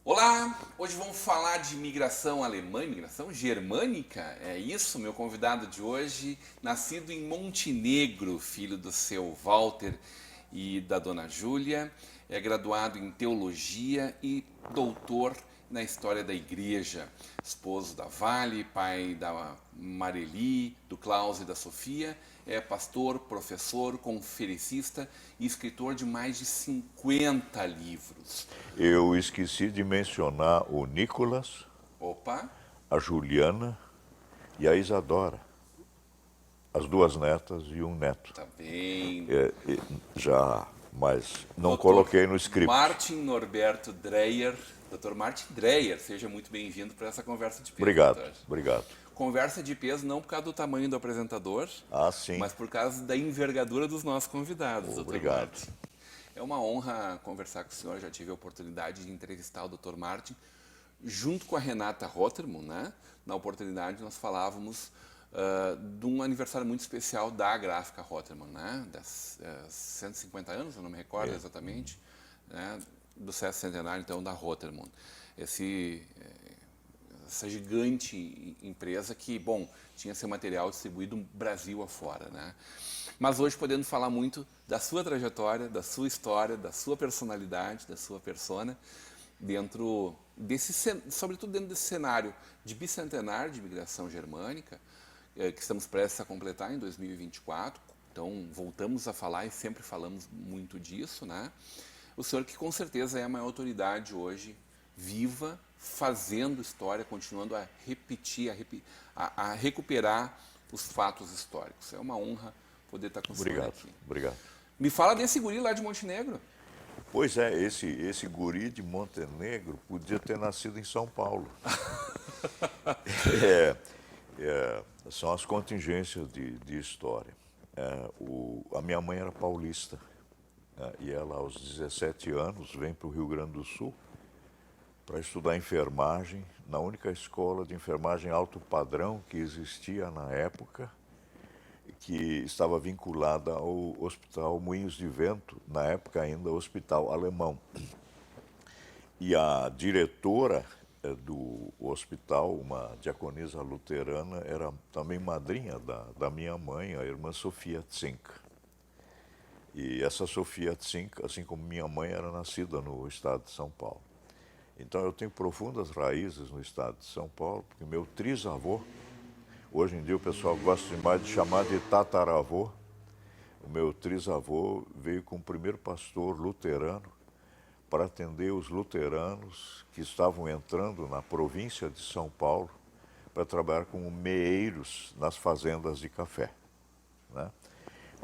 Olá, hoje vamos falar de imigração alemã, imigração germânica. É isso, meu convidado de hoje, nascido em Montenegro, filho do seu Walter e da dona Júlia, é graduado em teologia e doutor na história da igreja. Esposo da Vale, pai da Mareli, do Klaus e da Sofia, é pastor, professor, conferencista e escritor de mais de 50 livros. Eu esqueci de mencionar o Nicolas, Opa, a Juliana e a Isadora, as duas netas e um neto. tá bem. Mas não Doutor coloquei no script. Martin Norberto Dreyer. Dr. Martin Dreyer, seja muito bem-vindo para essa conversa de peso, Obrigado, doutor. obrigado. Conversa de peso não por causa do tamanho do apresentador, Ah, sim. mas por causa da envergadura dos nossos convidados, Dr. Obrigado. Martin. É uma honra conversar com o senhor, já tive a oportunidade de entrevistar o Dr. Martin, junto com a Renata Rotterman, né? Na oportunidade nós falávamos de um aniversário muito especial da Gráfica Rotterman, né? Das 150 anos, eu não me recordo exatamente, né? Do sucesso centenário, então, da Rotterman. Essa gigante empresa que, bom, tinha seu material distribuído Brasil afora, né? Mas hoje podendo falar muito da sua trajetória, da sua história, da sua personalidade, da sua persona, dentro desse, sobretudo dentro desse cenário de bicentenário de imigração germânica, que estamos prestes a completar em 2024. Então, voltamos a falar e sempre falamos muito disso, né? O senhor que com certeza é a maior autoridade hoje, viva, fazendo história, continuando a repetir, a recuperar os fatos históricos. É uma honra poder estar com o senhor aqui. Obrigado. Me fala desse guri lá de Montenegro. Pois é, esse guri de Montenegro podia ter nascido em São Paulo. São as contingências de história. A minha mãe era paulista, e ela, aos 17 anos, vem para o Rio Grande do Sul para estudar enfermagem na única escola de enfermagem alto padrão que existia na época, que estava vinculada ao Hospital Moinhos de Vento, na época ainda Hospital Alemão. E a diretora do hospital, uma diaconisa luterana, era também madrinha da minha mãe, a irmã Sofia Zink. E essa Sofia Zink, assim como minha mãe, era nascida no estado de São Paulo. Então eu tenho profundas raízes no estado de São Paulo, porque meu trisavô, hoje em dia o pessoal gosta mais de chamar de tataravô, o meu trisavô veio com o primeiro pastor luterano para atender os luteranos que estavam entrando na província de São Paulo para trabalhar como meeiros nas fazendas de café, né?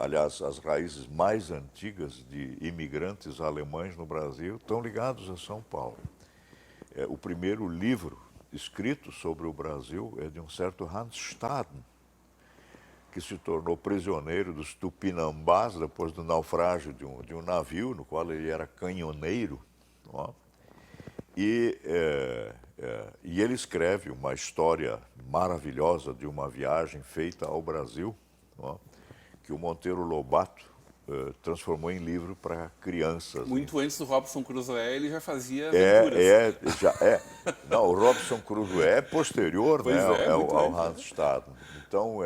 Aliás, as raízes mais antigas de imigrantes alemães no Brasil estão ligados a São Paulo. O primeiro livro escrito sobre o Brasil é de um certo Hans Staden, que se tornou prisioneiro dos Tupinambás depois do naufrágio de um navio no qual ele era canhoneiro. Ó. E ele escreve uma história maravilhosa de uma viagem feita ao Brasil, ó, que o Monteiro Lobato transformou em livro para crianças. Muito antes do Robson Crusoe, ele já fazia aventuras. Não, o Robson Crusoe é posterior, Pois né, muito ao antes, Hans Staden. Então,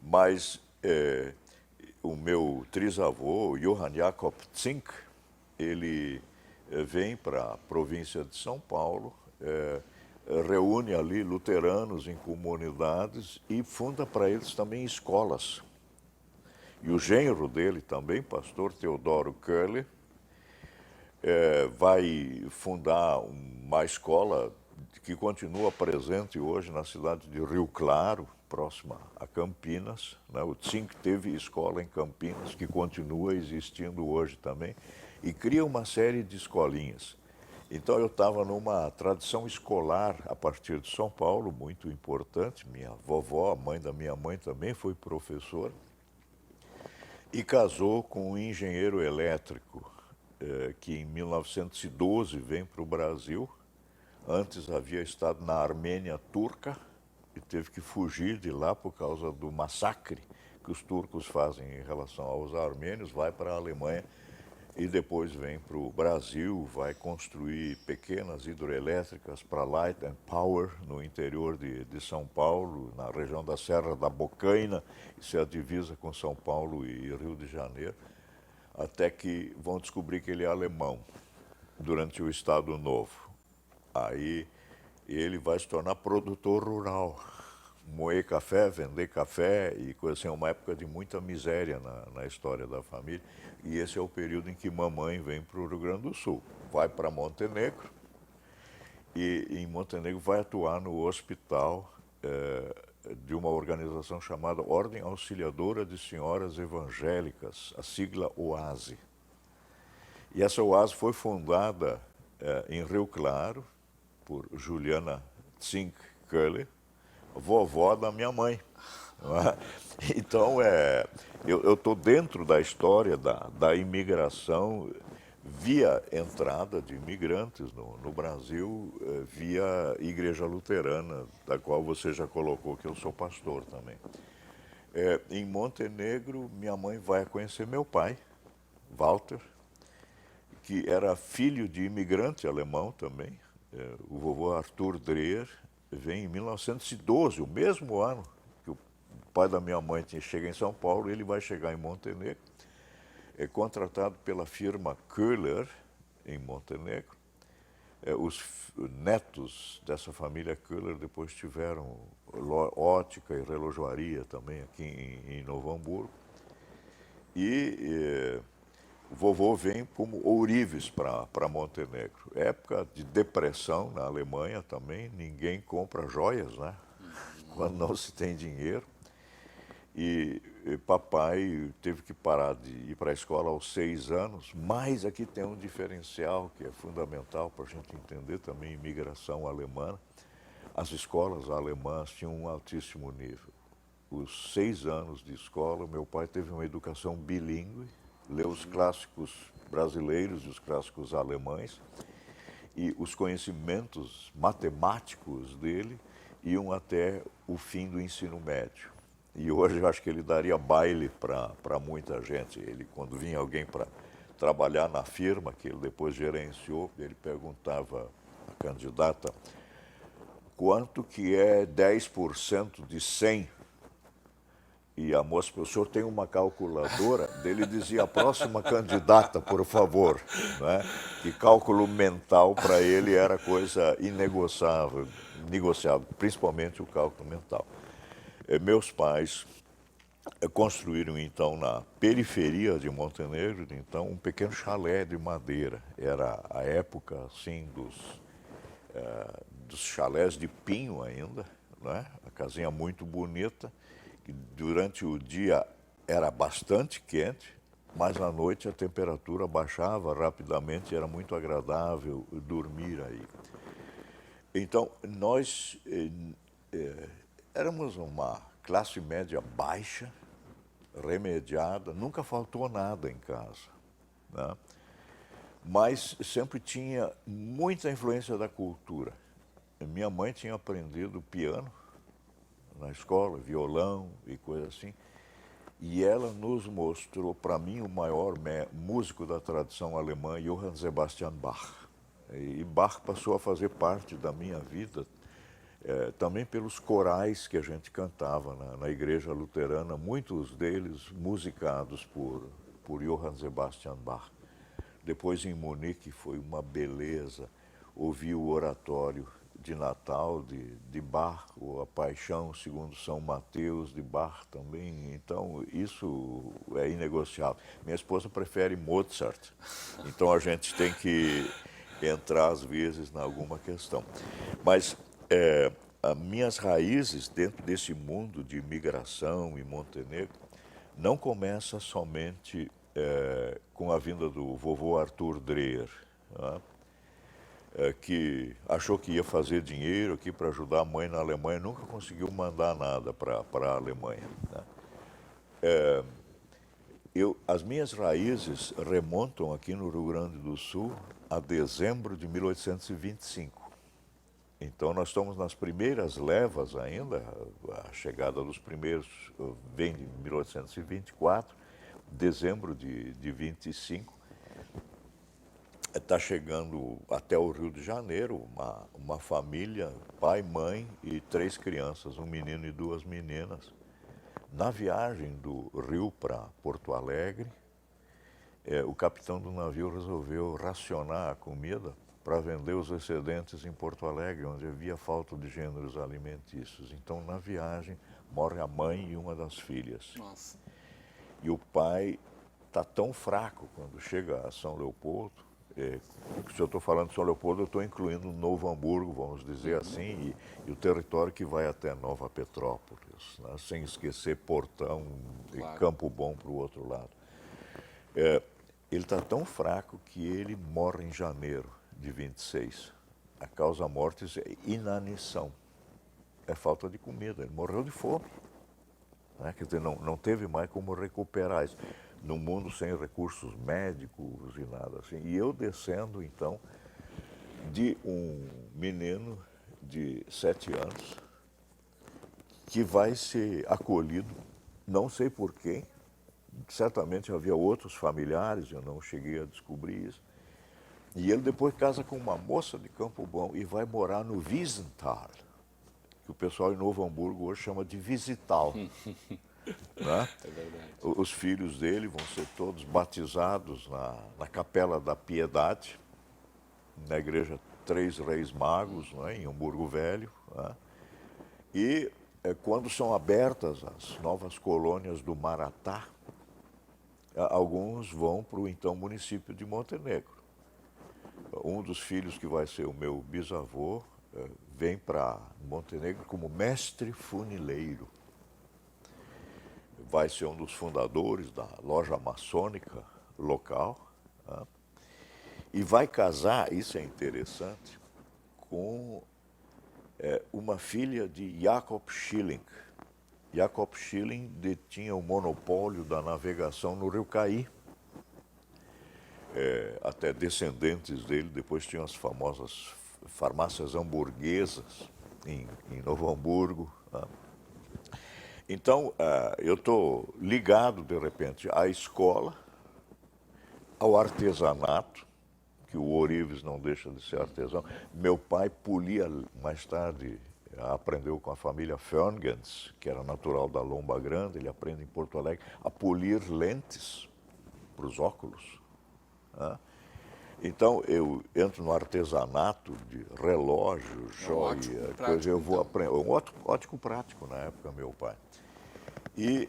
mas o meu trisavô, Johann Jakob Zink, ele vem para a província de São Paulo, reúne ali luteranos em comunidades e funda para eles também escolas. E o genro dele também, pastor Teodoro Köhler, vai fundar uma escola que continua presente hoje na cidade de Rio Claro, próxima a Campinas, né? O Zink teve escola em Campinas, que continua existindo hoje também, e cria uma série de escolinhas. Então eu estava numa tradição escolar a partir de São Paulo, muito importante. Minha vovó, a mãe da minha mãe, também foi professora. e casou com um engenheiro elétrico que em 1912 vem para o Brasil. Antes havia estado na Armênia turca e teve que fugir de lá por causa do massacre que os turcos fazem em relação aos armênios, vai para a Alemanha e depois vem para o Brasil, vai construir pequenas hidroelétricas para Light and Power no interior de São Paulo, na região da Serra da Bocaina, isso é a divisa com São Paulo e Rio de Janeiro, até que vão descobrir que ele é alemão durante o Estado Novo. Aí ele vai se tornar produtor rural, moer café, vender café e coisa assim, é uma época de muita miséria na história da família. E esse é o período em que mamãe vem para o Rio Grande do Sul. Vai para Montenegro e em Montenegro vai atuar no hospital de uma organização chamada Ordem Auxiliadora de Senhoras Evangélicas, a sigla OASE. E essa OASE foi fundada em Rio Claro por Juliana Zink Köhler, vovó da minha mãe. Então, eu estou dentro da história da imigração via entrada de imigrantes no Brasil, via Igreja Luterana, da qual você já colocou que eu sou pastor também. Em Montenegro, minha mãe vai conhecer meu pai, Walter, que era filho de imigrante alemão também. O vovô Arthur Dreher vem em 1912, o mesmo ano que o pai da minha mãe chega em São Paulo, ele vai chegar em Montenegro. É contratado pela firma Köhler, em Montenegro. Os netos dessa família Köhler depois tiveram ótica e relojoaria também aqui em Novo Hamburgo. E o vovô vem como ourives para Montenegro. Época de depressão na Alemanha também, ninguém compra joias, né? Quando não se tem dinheiro. E papai teve que parar de ir para a escola aos 6 anos, mas aqui tem um diferencial que é fundamental para a gente entender também a imigração alemã. As escolas alemãs tinham um altíssimo nível. Os 6 anos de escola, meu pai teve uma educação bilíngue, leu os clássicos brasileiros e os clássicos alemães, e os conhecimentos matemáticos dele iam até o fim do ensino médio. E hoje eu acho que ele daria baile para muita gente. Ele, quando vinha alguém para trabalhar na firma, que ele depois gerenciou, ele perguntava à candidata quanto que é 10% de 100. E a moça, o senhor tem uma calculadora? Ele dizia, a próxima candidata, por favor. Né? Que cálculo mental para ele era coisa inegociável, principalmente o cálculo mental. Meus pais construíram, então, na periferia de Montenegro, então, um pequeno chalé de madeira. Era a época, assim, dos chalés de pinho ainda, né? A casinha muito bonita, que durante o dia era bastante quente, mas à noite a temperatura baixava rapidamente, era muito agradável dormir aí. Então, nós éramos uma classe média baixa, remediada, nunca faltou nada em casa, né? Mas sempre tinha muita influência da cultura. Minha mãe tinha aprendido piano na escola, violão e coisa assim, e ela nos mostrou, para mim, o maior músico da tradição alemã, Johann Sebastian Bach. E Bach passou a fazer parte da minha vida, também pelos corais que a gente cantava na igreja luterana, muitos deles musicados por Johann Sebastian Bach. Depois em Munique foi uma beleza ouvir o oratório de Natal de Bach, ou a Paixão segundo São Mateus de Bach também. Então isso é inegociável. Minha esposa prefere Mozart, então a gente tem que entrar às vezes em alguma questão. Mas as minhas raízes dentro desse mundo de imigração em Montenegro não começa somente com a vinda do vovô Arthur Dreher, né? Que achou que ia fazer dinheiro aqui para ajudar a mãe na Alemanha, nunca conseguiu mandar nada para a Alemanha, né? As minhas raízes remontam aqui no Rio Grande do Sul a dezembro de 1825. Então, nós estamos nas primeiras levas ainda, a chegada dos primeiros vem de 1824, dezembro de 25. Está chegando até o Rio de Janeiro uma família, pai, mãe e 3 crianças, um menino e 2 meninas. Na viagem do Rio para Porto Alegre, o capitão do navio resolveu racionar a comida para vender os excedentes em Porto Alegre, onde havia falta de gêneros alimentícios. Então, na viagem, morre a mãe e uma das filhas. Nossa. E o pai está tão fraco quando chega a São Leopoldo. Se eu estou falando de São Leopoldo, eu estou incluindo Novo Hamburgo, vamos dizer assim, e o território que vai até Nova Petrópolis, né? Sem esquecer Portão Claro. e Campo Bom para o outro lado. Ele está tão fraco que ele morre em janeiro de 26. A causa mortis é inanição, é falta de comida, ele morreu de fome. Né? Quer dizer, não teve mais como recuperar isso. Num mundo sem recursos médicos e nada assim. E eu descendo, então, de um menino de 7 anos que vai ser acolhido, não sei por quem, certamente havia outros familiares, eu não cheguei a descobrir isso. E ele depois casa com uma moça de Campo Bom e vai morar no Wiesenthal, que o pessoal em Novo Hamburgo hoje chama de Visital. Né? É verdade. Os filhos dele vão ser todos batizados na Capela da Piedade, na igreja Três Reis Magos, né, em Hamburgo Velho. Né? E quando são abertas as novas colônias do Maratá, alguns vão para o então município de Montenegro. Um dos filhos, que vai ser o meu bisavô, vem para Montenegro como mestre funileiro. Vai ser um dos fundadores da loja maçônica local, né? E vai casar, isso é interessante, com uma filha de Jacob Schilling. Jacob Schilling detinha o monopólio da navegação no Rio Caí. Até descendentes dele depois tinham as famosas farmácias hamburguesas em Novo Hamburgo. Né? Então, eu estou ligado, de repente, à escola, ao artesanato, que o ourives não deixa de ser artesão. Meu pai polia, mais tarde, aprendeu com a família Ferngens, que era natural da Lomba Grande, ele aprende em Porto Alegre, a polir lentes para os óculos. Né? Então, eu entro no artesanato de relógio, joia, coisa, eu vou aprender. Um ótico prático na época, meu pai. E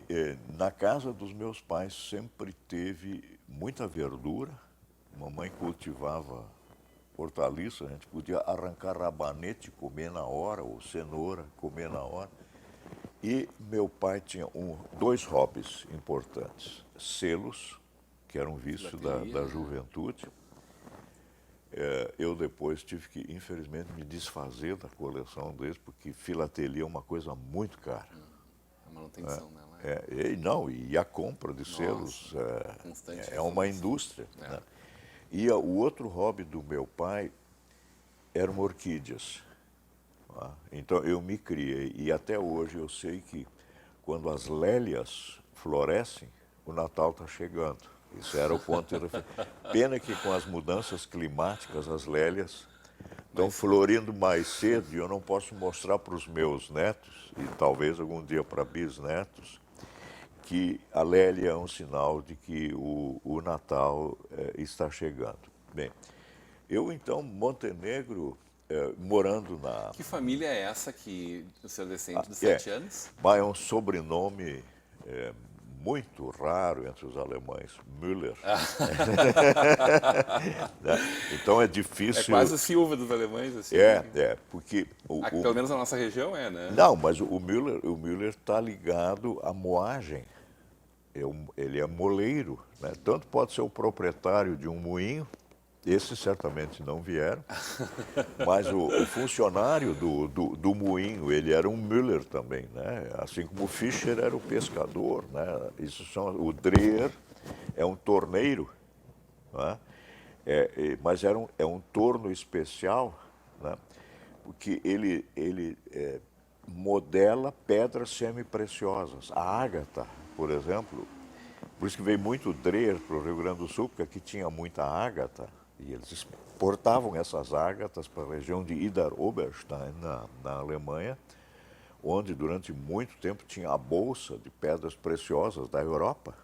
na casa dos meus pais sempre teve muita verdura. Mamãe cultivava hortaliça, a gente podia arrancar rabanete e comer na hora, ou cenoura, comer na hora. E meu pai tinha 2 hobbies importantes. Selos, que era um vício da juventude. Eu depois tive que, infelizmente, me desfazer da coleção deles, porque filatelia é uma coisa muito cara. A manutenção dela. E a compra de selos é uma indústria. Né? É. E o outro hobby do meu pai eram orquídeas. Tá? Então eu me criei, e até hoje eu sei que quando as lélias florescem, o Natal está chegando. Isso era o ponto de referência. Pena que com as mudanças climáticas, as lélias estão florindo mais cedo e eu não posso mostrar para os meus netos, e talvez algum dia para bisnetos, que a lélia é um sinal de que o Natal está chegando. Bem, eu então, Montenegro, morando na... Que família é essa que o senhor descende dos 7 anos? É um sobrenome muito raro entre os alemães, Müller. Então é difícil... É quase o Silva dos alemães, assim. Porque... Pelo menos na nossa região né? Não, mas o Müller está ligado à moagem. Ele é moleiro, né? Tanto pode ser o proprietário de um moinho, esses certamente não vieram, mas o funcionário do moinho, ele era um Müller também, né? Assim como o Fischer era o pescador, né? Isso são o Dreher, é um torneiro, né? Mas é um torno especial, né? Porque ele modela pedras semi-preciosas. A ágata, por exemplo, por isso que veio muito Dreher para o Rio Grande do Sul, porque aqui tinha muita ágata, e eles exportavam essas ágatas para a região de Idar-Oberstein, na Alemanha, onde durante muito tempo tinha a bolsa de pedras preciosas da Europa,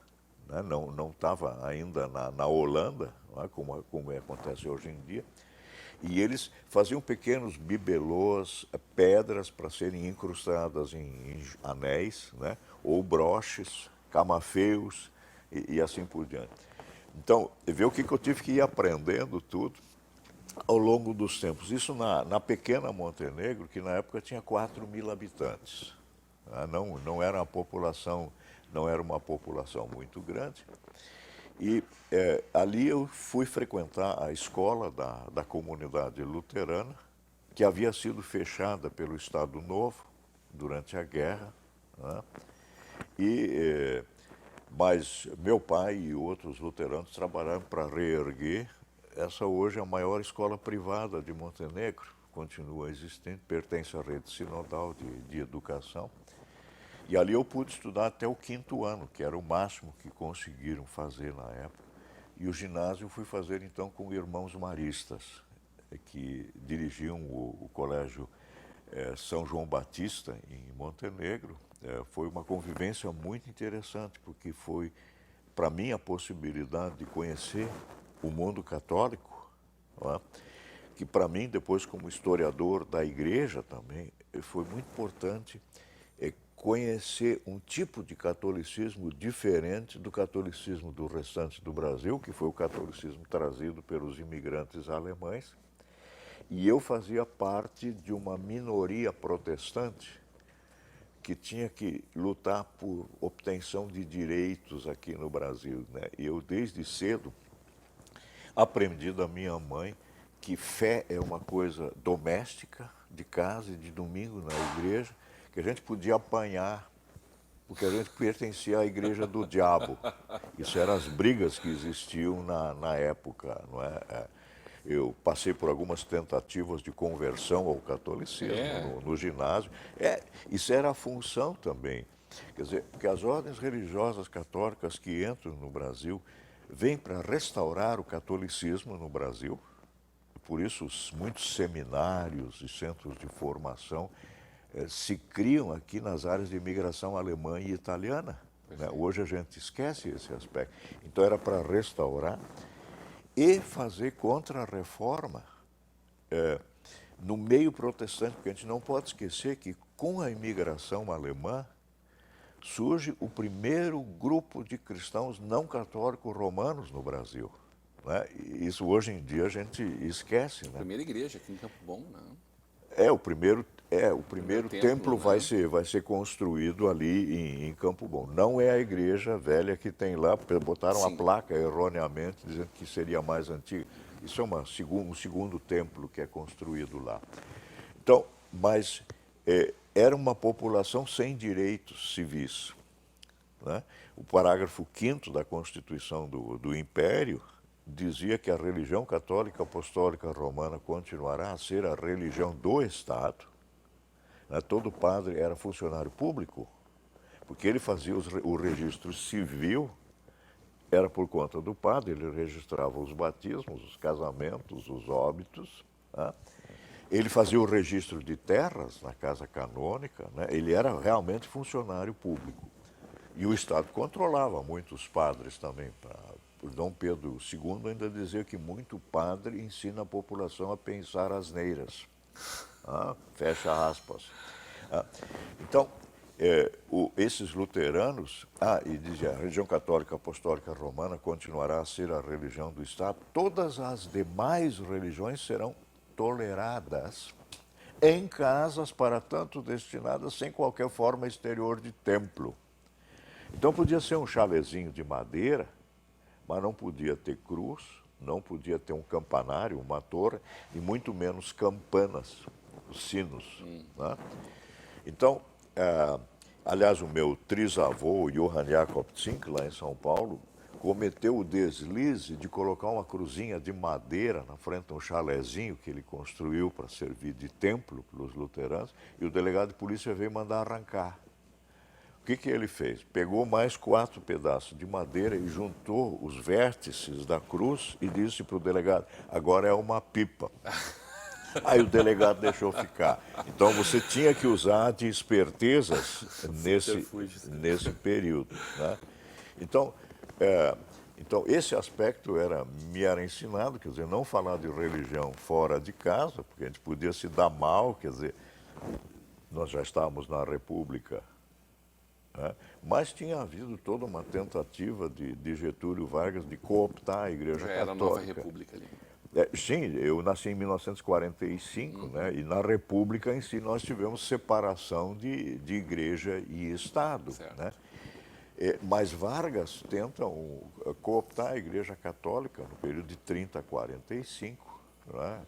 né? Não estava ainda na Holanda, né? como acontece hoje em dia. E eles faziam pequenos bibelôs, pedras para serem incrustadas em anéis, né? Ou broches, camafeus e assim por diante. Então, vê o que eu tive que ir aprendendo tudo ao longo dos tempos. Isso na pequena Montenegro, que na época tinha 4.000 habitantes. Não era uma população, não era uma população muito grande. E ali eu fui frequentar a escola da comunidade luterana, que havia sido fechada pelo Estado Novo durante a guerra, né? Mas meu pai e outros luteranos trabalharam para reerguer. Essa hoje é a maior escola privada de Montenegro, continua existente, pertence à rede sinodal de educação. E ali eu pude estudar até o 5º ano, que era o máximo que conseguiram fazer na época. E o ginásio eu fui fazer então com irmãos maristas, que dirigiam o colégio São João Batista, em Montenegro. Foi uma convivência muito interessante, porque foi, para mim, a possibilidade de conhecer o mundo católico, não é? Que para mim, depois como historiador da igreja também, foi muito importante conhecer um tipo de catolicismo diferente do catolicismo do restante do Brasil, que foi o catolicismo trazido pelos imigrantes alemães. E eu fazia parte de uma minoria protestante que tinha que lutar por obtenção de direitos aqui no Brasil, né? E eu, desde cedo, aprendi da minha mãe que fé é uma coisa doméstica, de casa e de domingo na igreja, que a gente podia apanhar, porque a gente pertencia à igreja do diabo. Isso eram as brigas que existiam na época, não é? Eu passei por algumas tentativas de conversão ao catolicismo no ginásio. Isso era a função também. Quer dizer, porque as ordens religiosas católicas que entram no Brasil vêm para restaurar o catolicismo no Brasil. Por isso, muitos seminários e centros de formação se criam aqui nas áreas de imigração alemã e italiana, né? Hoje a gente esquece esse aspecto. Então era para restaurar e fazer contra-reforma no meio protestante, porque a gente não pode esquecer que com a imigração alemã surge o primeiro grupo de cristãos não católicos romanos no Brasil, né? E isso hoje em dia a gente esquece, né? Primeira igreja aqui em Campo Bom, né? O primeiro templo, né? vai ser construído ali em Campo Bom. Não é a igreja velha que tem lá, botaram a placa erroneamente dizendo que seria mais antiga. Isso é um segundo templo que é construído lá. Então, mas era uma população sem direitos civis, né? O parágrafo 5º da Constituição do Império dizia que a religião católica apostólica romana continuará a ser a religião do Estado. Todo padre era funcionário público, porque ele fazia o registro civil, era por conta do padre, ele registrava os batismos, os casamentos, os óbitos, né? Ele fazia o registro de terras na casa canônica, né? Ele era realmente funcionário público. E o Estado controlava muitos padres também. Por Dom Pedro II ainda dizia que muito padre ensina a população a pensar asneiras. Fecha aspas. Então, esses luteranos, e dizia, a religião católica apostólica romana continuará a ser a religião do Estado, todas as demais religiões serão toleradas em casas para tanto destinadas sem qualquer forma exterior de templo. Então podia ser um chalezinho de madeira, mas não podia ter cruz, não podia ter um campanário, uma torre, e muito menos campanas, os sinos, né? Então, aliás, o meu trisavô, Johann Jakob Zink, lá em São Paulo, cometeu o deslize de colocar uma cruzinha de madeira na frente de um chalezinho que ele construiu para servir de templo para os luteranos, e o delegado de polícia veio mandar arrancar. O que ele fez? Pegou mais 4 pedaços de madeira e juntou os vértices da cruz e disse para o delegado, agora é uma pipa. Aí o delegado deixou ficar. Então você tinha que usar de espertezas nesse período, né? Então, então, esse aspecto me era ensinado, quer dizer, não falar de religião fora de casa, porque a gente podia se dar mal, quer dizer, nós já estávamos na República, né? Mas tinha havido toda uma tentativa de Getúlio Vargas de cooptar a Igreja Já Católica. era a Nova República ali. Sim, eu nasci em 1945, né? E na República em si nós tivemos separação de igreja e Estado, Certo. né? Mas Vargas tenta cooptar a Igreja Católica no período de 30 a 45, né?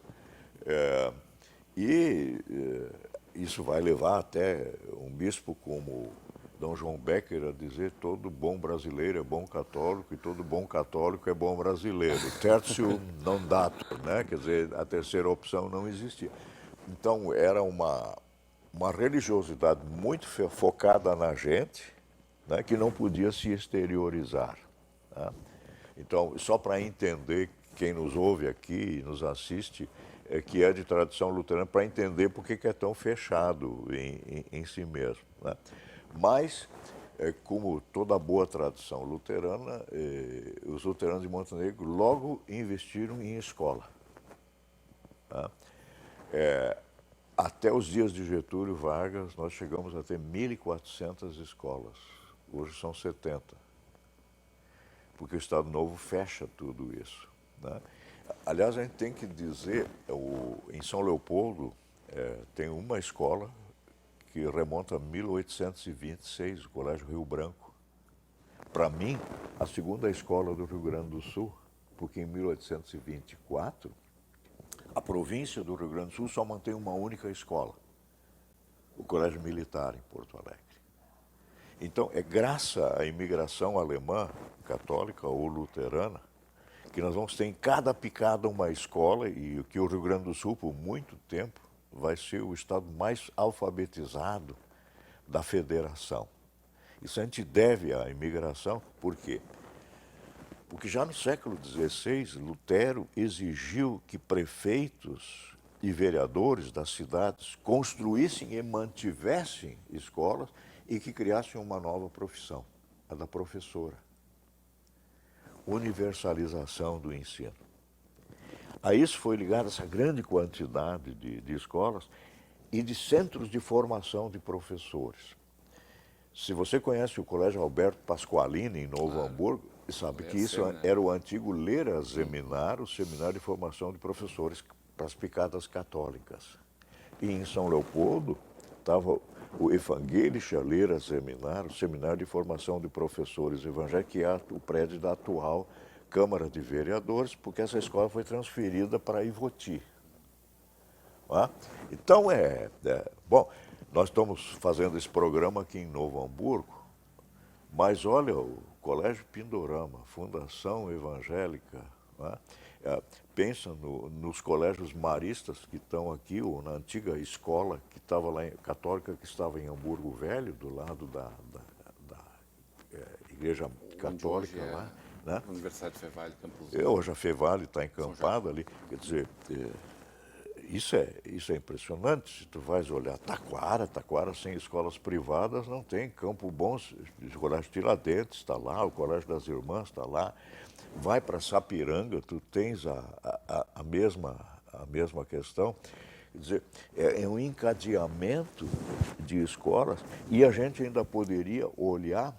Isso vai levar até um bispo como Dom João Becker a dizer todo bom brasileiro é bom católico e todo bom católico é bom brasileiro. Tertium non datur, né? Quer dizer, a terceira opção não existia. Então, era uma religiosidade muito focada na gente, né, que não podia se exteriorizar, né? Então, só para entender, quem nos ouve aqui e nos assiste, que é de tradição luterana, para entender por que é tão fechado em si mesmo, né? Mas, como toda boa tradição luterana, os luteranos de Montenegro logo investiram em escola, tá? Até os dias de Getúlio Vargas, nós chegamos a ter 1.400 escolas. Hoje são 70. Porque o Estado Novo fecha tudo isso, né? Aliás, a gente tem que dizer, em São Leopoldo, tem uma escola que remonta a 1826, o Colégio Rio Branco. Para mim, a segunda escola do Rio Grande do Sul, porque em 1824, a província do Rio Grande do Sul só mantém uma única escola, o Colégio Militar em Porto Alegre. Então, é graças à imigração alemã, católica ou luterana, que nós vamos ter em cada picada uma escola e que o Rio Grande do Sul, por muito tempo, vai ser o estado mais alfabetizado da federação. Isso a gente deve à imigração, por quê? Porque já no século XVI, Lutero exigiu que prefeitos e vereadores das cidades construíssem e mantivessem escolas e que criassem uma nova profissão, a da professora. Universalização do ensino. A isso foi ligada essa grande quantidade de escolas e de centros de formação de professores. Se você conhece o Colégio Alberto Pasqualini, em Novo Hamburgo, sabe que isso era o antigo Lera Seminário, o Seminário de Formação de Professores para as picadas católicas. E em São Leopoldo estava o Evangelischer Lera Seminário, o Seminário de Formação de Professores Evangélicos, que é o prédio da atual Câmara de Vereadores, porque essa escola foi transferida para Ivoti. Então, bom, nós estamos fazendo esse programa aqui em Novo Hamburgo, mas olha, o Colégio Pindorama, Fundação Evangélica, pensa nos colégios maristas que estão aqui, ou na antiga escola que estava lá, católica, que estava em Hamburgo Velho, do lado da Igreja Católica lá, né? Universidade Fevale, Campos. Hoje a Fevale está encampada ali, quer dizer, isso é impressionante. Se tu vais olhar Taquara sem escolas privadas não tem. Campo Bom, o Colégio Tiradentes está lá, o Colégio das Irmãs está lá. Vai para Sapiranga, tu tens a mesma questão. Quer dizer, é um encadeamento de escolas e a gente ainda poderia olhar,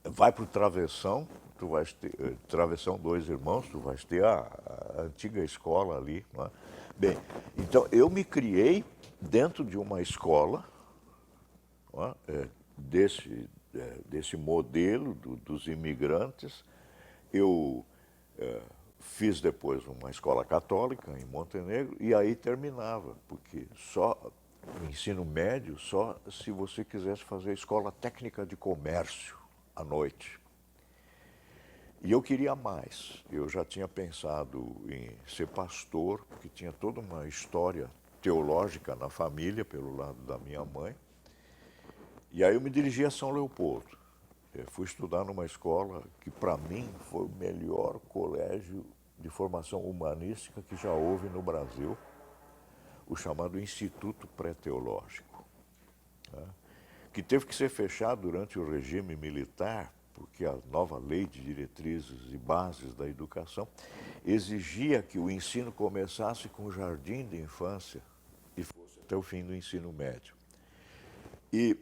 vai para o Travessão, tu vais ter, Travessão Dois Irmãos, tu vais ter a antiga escola ali, não é? Bem, então eu me criei dentro de uma escola, não é? Desse modelo dos imigrantes. Eu fiz depois uma escola católica em Montenegro e aí terminava, porque só o ensino médio, só se você quisesse fazer escola técnica de comércio à noite. E eu queria mais. Eu já tinha pensado em ser pastor, porque tinha toda uma história teológica na família, pelo lado da minha mãe. E aí eu me dirigi a São Leopoldo. Eu fui estudar numa escola que, para mim, foi o melhor colégio de formação humanística que já houve no Brasil, o chamado Instituto Pré-Teológico, né? Que teve que ser fechado durante o regime militar, porque a nova lei de diretrizes e bases da educação exigia que o ensino começasse com o jardim de infância e fosse até o fim do ensino médio. E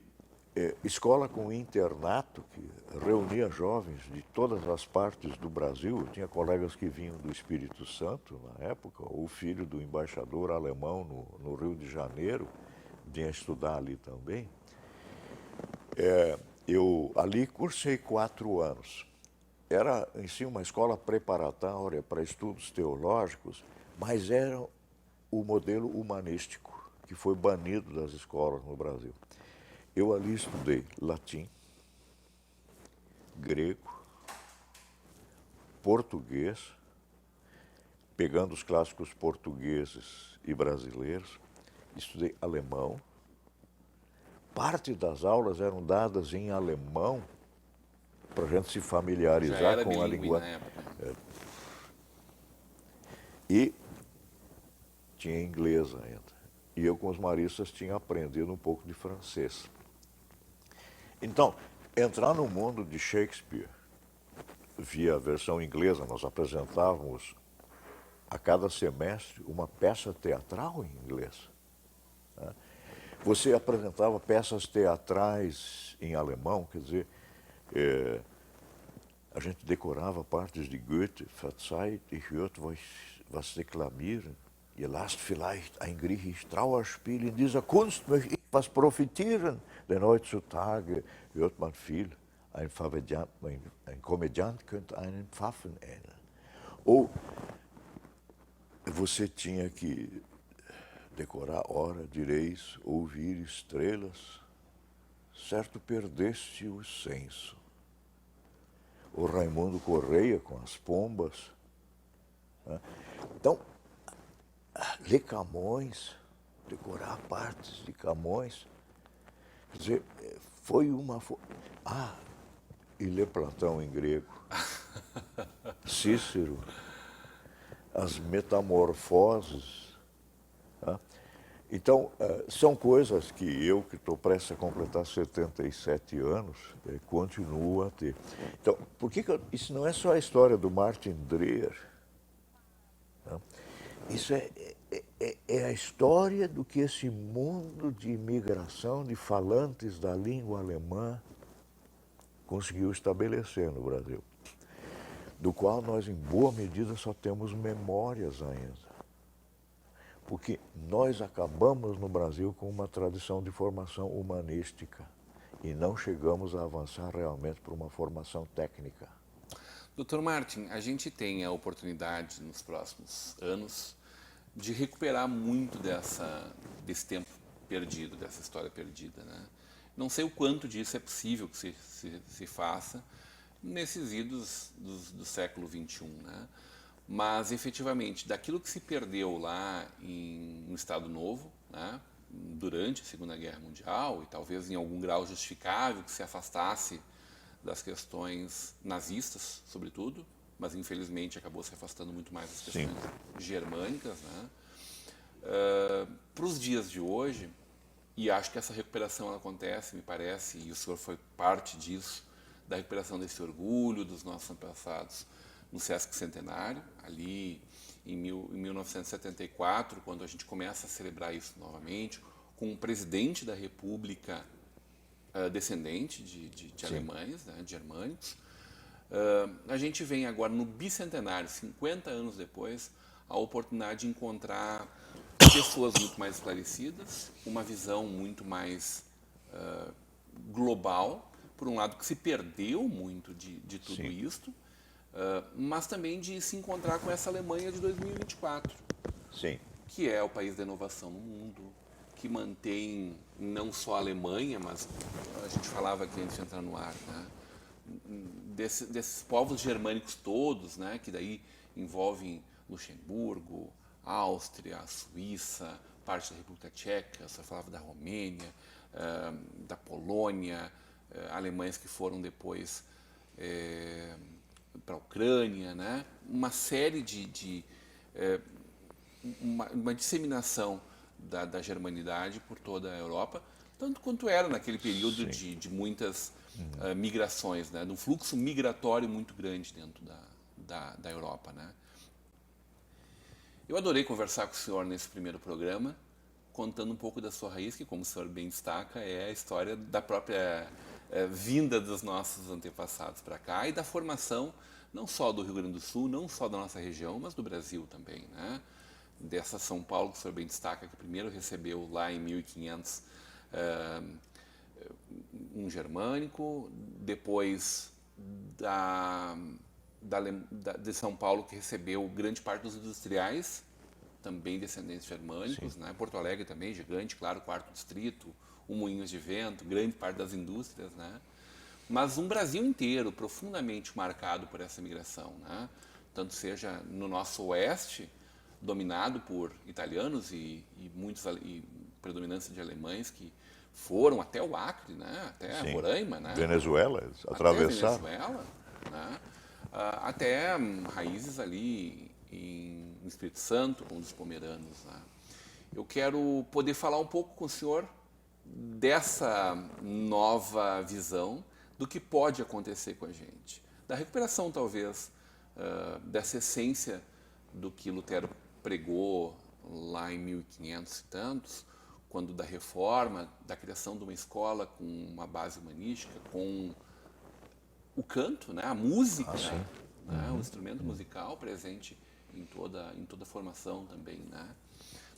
escola com internato, que reunia jovens de todas as partes do Brasil. Eu tinha colegas que vinham do Espírito Santo, na época, o filho do embaixador alemão no Rio de Janeiro vinha estudar ali também. Eu ali cursei 4 anos. Era, em si, uma escola preparatória para estudos teológicos, mas era o modelo humanístico, que foi banido das escolas no Brasil. Eu ali estudei latim, grego, português, pegando os clássicos portugueses e brasileiros, estudei alemão. Parte das aulas eram dadas em alemão, para a gente se familiarizar com a linguagem. E tinha inglês ainda. E eu, com os maristas, tinha aprendido um pouco de francês. Então, entrar no mundo de Shakespeare, via a versão inglesa, nós apresentávamos a cada semestre uma peça teatral em inglês, né? Você apresentava peças teatrais em alemão, quer dizer, a gente decorava partes de Goethe, Verzeiht, ich hört was deklamieren. Ihr lasst vielleicht ein griechisch Trauerspiel. In dieser Kunst möchte ich was profitieren, denn heutzutage hört man viel. Ein Komödiant könnte einen Pfaffen ähneln. Ou você tinha que decorar, ora, direis, ouvir estrelas, certo perdeste o senso. O Raimundo Correia com as pombas, né? Então, ler Camões, decorar partes de Camões, quer dizer, foi uma... e ler Platão em grego, Cícero, as metamorfoses, né? Então, são coisas que eu, que estou prestes a completar 77 anos, continuo a ter. Então, por que isso não é só a história do Martin Dreher, né? Isso é a história do que esse mundo de imigração de falantes da língua alemã conseguiu estabelecer no Brasil, do qual nós, em boa medida, só temos memórias ainda. Porque nós acabamos no Brasil com uma tradição de formação humanística e não chegamos a avançar realmente para uma formação técnica. Dr. Martin, a gente tem a oportunidade nos próximos anos de recuperar muito desse tempo perdido, dessa história perdida, né? Não sei o quanto disso é possível que se faça nesses idos do século XXI, né? Mas, efetivamente, daquilo que se perdeu lá no Estado Novo, né, durante a Segunda Guerra Mundial, e talvez em algum grau justificável que se afastasse das questões nazistas, sobretudo, mas infelizmente acabou se afastando muito mais das questões germânicas, né? Para os dias de hoje, e acho que essa recuperação ela acontece, me parece, e o senhor foi parte disso, da recuperação desse orgulho dos nossos antepassados no Sesc Centenário, ali em 1974, quando a gente começa a celebrar isso novamente, com um presidente da República descendente de alemães, né, de germânicos. A gente vem agora no bicentenário, 50 anos depois, a oportunidade de encontrar pessoas muito mais esclarecidas, uma visão muito mais global, por um lado que se perdeu muito de tudo isto, mas também de se encontrar com essa Alemanha de 2024, que é o país da inovação no mundo, que mantém não só a Alemanha, mas a gente falava aqui antes de entrar no ar, né, desses povos germânicos todos, né, que daí envolvem Luxemburgo, Áustria, Suíça, parte da República Tcheca, você falava da Romênia, da Polônia, alemães que foram depois para a Ucrânia, né? Uma série uma disseminação da germanidade por toda a Europa, tanto quanto era naquele período de muitas migrações, né? De um fluxo migratório muito grande dentro da Europa, né? Eu adorei conversar com o senhor nesse primeiro programa, contando um pouco da sua raiz, que, como o senhor bem destaca, é a história da própria vinda dos nossos antepassados para cá e da formação não só do Rio Grande do Sul, não só da nossa região, mas do Brasil também, né? Dessa São Paulo, que o senhor bem destaca, que primeiro recebeu lá em 1500 um germânico, depois de São Paulo, que recebeu grande parte dos industriais, também descendentes germânicos, né? Porto Alegre também, gigante, claro, quarto distrito, o Moinhos de Vento, grande parte das indústrias, né? Mas um Brasil inteiro profundamente marcado por essa migração, né? Tanto seja no nosso oeste, dominado por italianos e predominância de alemães que foram até o Acre, né? Até Roraima, né? Venezuela, atravessaram. Até Venezuela, né? Até raízes ali em Espírito Santo, com os pomeranos, né? Eu quero poder falar um pouco com o senhor dessa nova visão do que pode acontecer com a gente, da recuperação talvez dessa essência do que Lutero pregou lá em 1500 e tantos, quando da reforma, da criação de uma escola com uma base humanística, com o canto, né, a música, né, o instrumento musical presente em toda a formação também, né?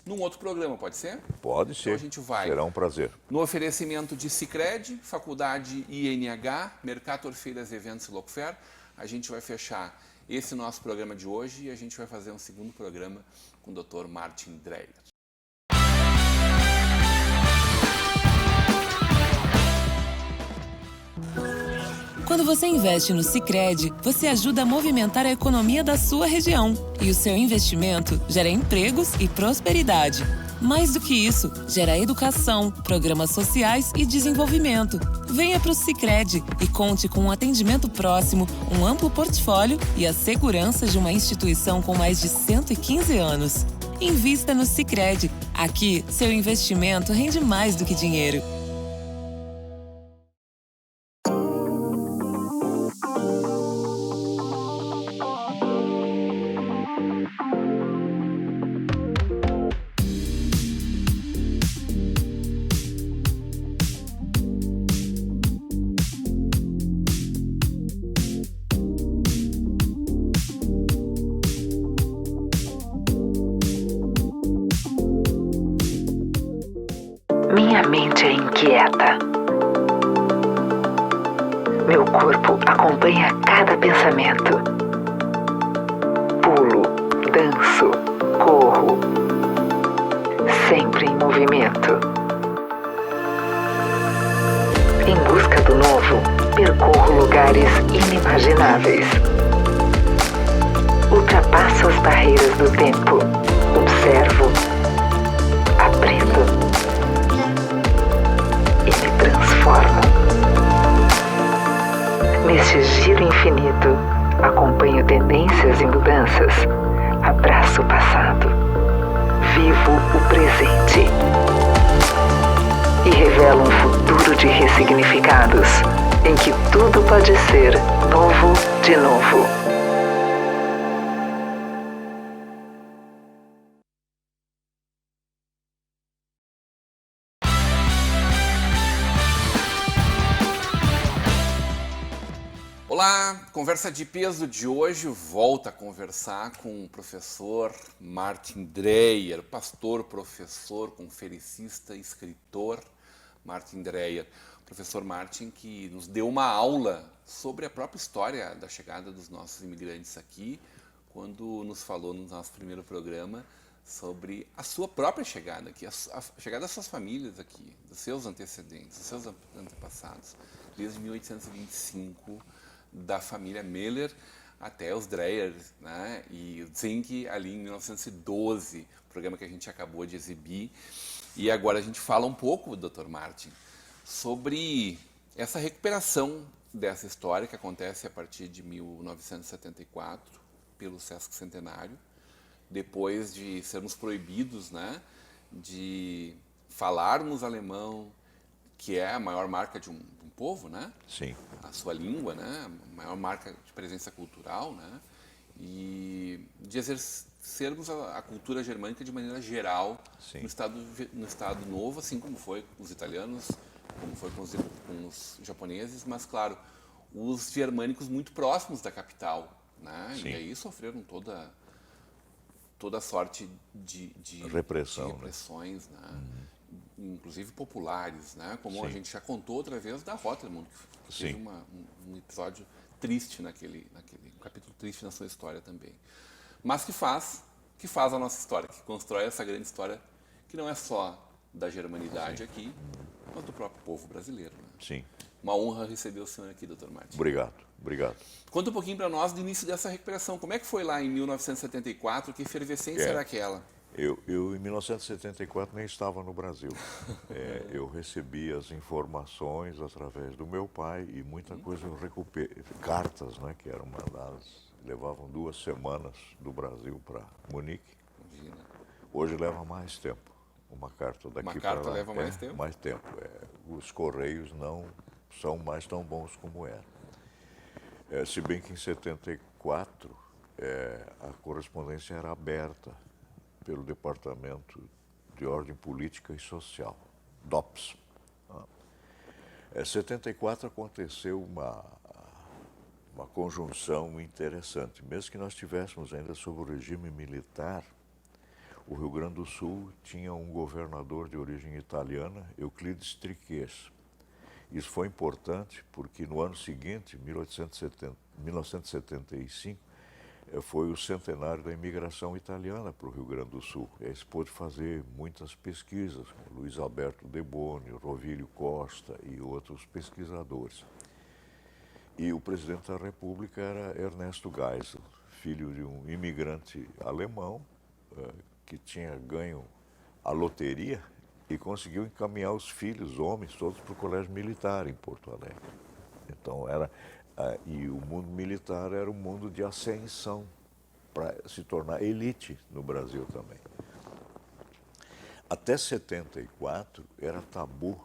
Num outro programa, pode ser? Pode ser. Então a gente vai. Será um prazer. No oferecimento de Sicredi, Faculdade INH, Mercator Feiras, Eventos e Locfair, a gente vai fechar esse nosso programa de hoje e a gente vai fazer um segundo programa com o Dr. Martin Dreyer. Quando você investe no Sicredi, você ajuda a movimentar a economia da sua região. E o seu investimento gera empregos e prosperidade. Mais do que isso, gera educação, programas sociais e desenvolvimento. Venha para o Sicredi e conte com um atendimento próximo, um amplo portfólio e a segurança de uma instituição com mais de 115 anos. Invista no Sicredi. Aqui, seu investimento rende mais do que dinheiro. Minha mente é inquieta. Meu corpo acompanha cada pensamento. Pulo, danço, corro, sempre em movimento. Em busca do novo, percorro lugares inimagináveis. Ultrapasso as barreiras do tempo. Observo, aprendo e me transformo. Neste giro infinito, acompanho tendências e mudanças, abraço o passado, vivo o presente e revelo um futuro de ressignificados, em que tudo pode ser novo de novo. Olá, conversa de peso de hoje volta a conversar com o professor Martin Dreyer, pastor, professor, conferencista, escritor Martin Dreyer. Professor Martin que nos deu uma aula sobre a própria história da chegada dos nossos imigrantes aqui, quando nos falou no nosso primeiro programa sobre a sua própria chegada aqui, a chegada das suas famílias aqui, dos seus antecedentes, dos seus antepassados, desde 1825, da família Meller até os Dreyer, né? E o Zinck ali em 1912, programa que a gente acabou de exibir. E agora a gente fala um pouco, Dr. Martin, sobre essa recuperação dessa história que acontece a partir de 1974 pelo Sesc Centenário, depois de sermos proibidos, né, de falarmos alemão, que é a maior marca de um povo, né? Sim. A sua língua, né? A maior marca de presença cultural, né? E de exercermos a cultura germânica de maneira geral no estado novo, assim como foi com os italianos, como foi com os japoneses, mas claro, os germânicos muito próximos da capital, né? Sim. E aí sofreram toda sorte de repressão, de repressões, né? Inclusive populares, né? Como a Sim. gente já contou outra vez da Rotermund, que teve um episódio triste naquele um capítulo triste na sua história também. Mas que faz a nossa história, que constrói essa grande história que não é só da germanidade aqui, mas do próprio povo brasileiro, né? Sim. Uma honra receber o senhor aqui, Dr. Martin. Obrigado, obrigado. Conta um pouquinho para nós do início dessa recuperação. Como é que foi lá em 1974? Que efervescência era aquela? Eu, em 1974, nem estava no Brasil. Eu recebi as informações através do meu pai e muita coisa eu recuperei. Cartas, né, que eram mandadas, levavam 2 semanas do Brasil para Munique. Imagina. Hoje leva mais tempo. Uma carta daqui para lá. Uma carta leva mais tempo? Mais tempo. Os correios não são mais tão bons como eram. Se bem que em 74 a correspondência era aberta pelo Departamento de Ordem Política e Social, DOPS. Em 74 aconteceu uma conjunção interessante. Mesmo que nós estivéssemos ainda sob o regime militar, o Rio Grande do Sul tinha um governador de origem italiana, Euclides Triqués. Isso foi importante porque no ano seguinte, 1975, foi o centenário da imigração italiana para o Rio Grande do Sul. E aí se pôde fazer muitas pesquisas, com Luiz Alberto De Boni, Rovílio Costa e outros pesquisadores. E o presidente da República era Ernesto Geisel, filho de um imigrante alemão que tinha ganho a loteria e conseguiu encaminhar os filhos, homens, todos para o colégio militar em Porto Alegre. Então e o mundo militar era um mundo de ascensão para se tornar elite no Brasil também. Até 74 era tabu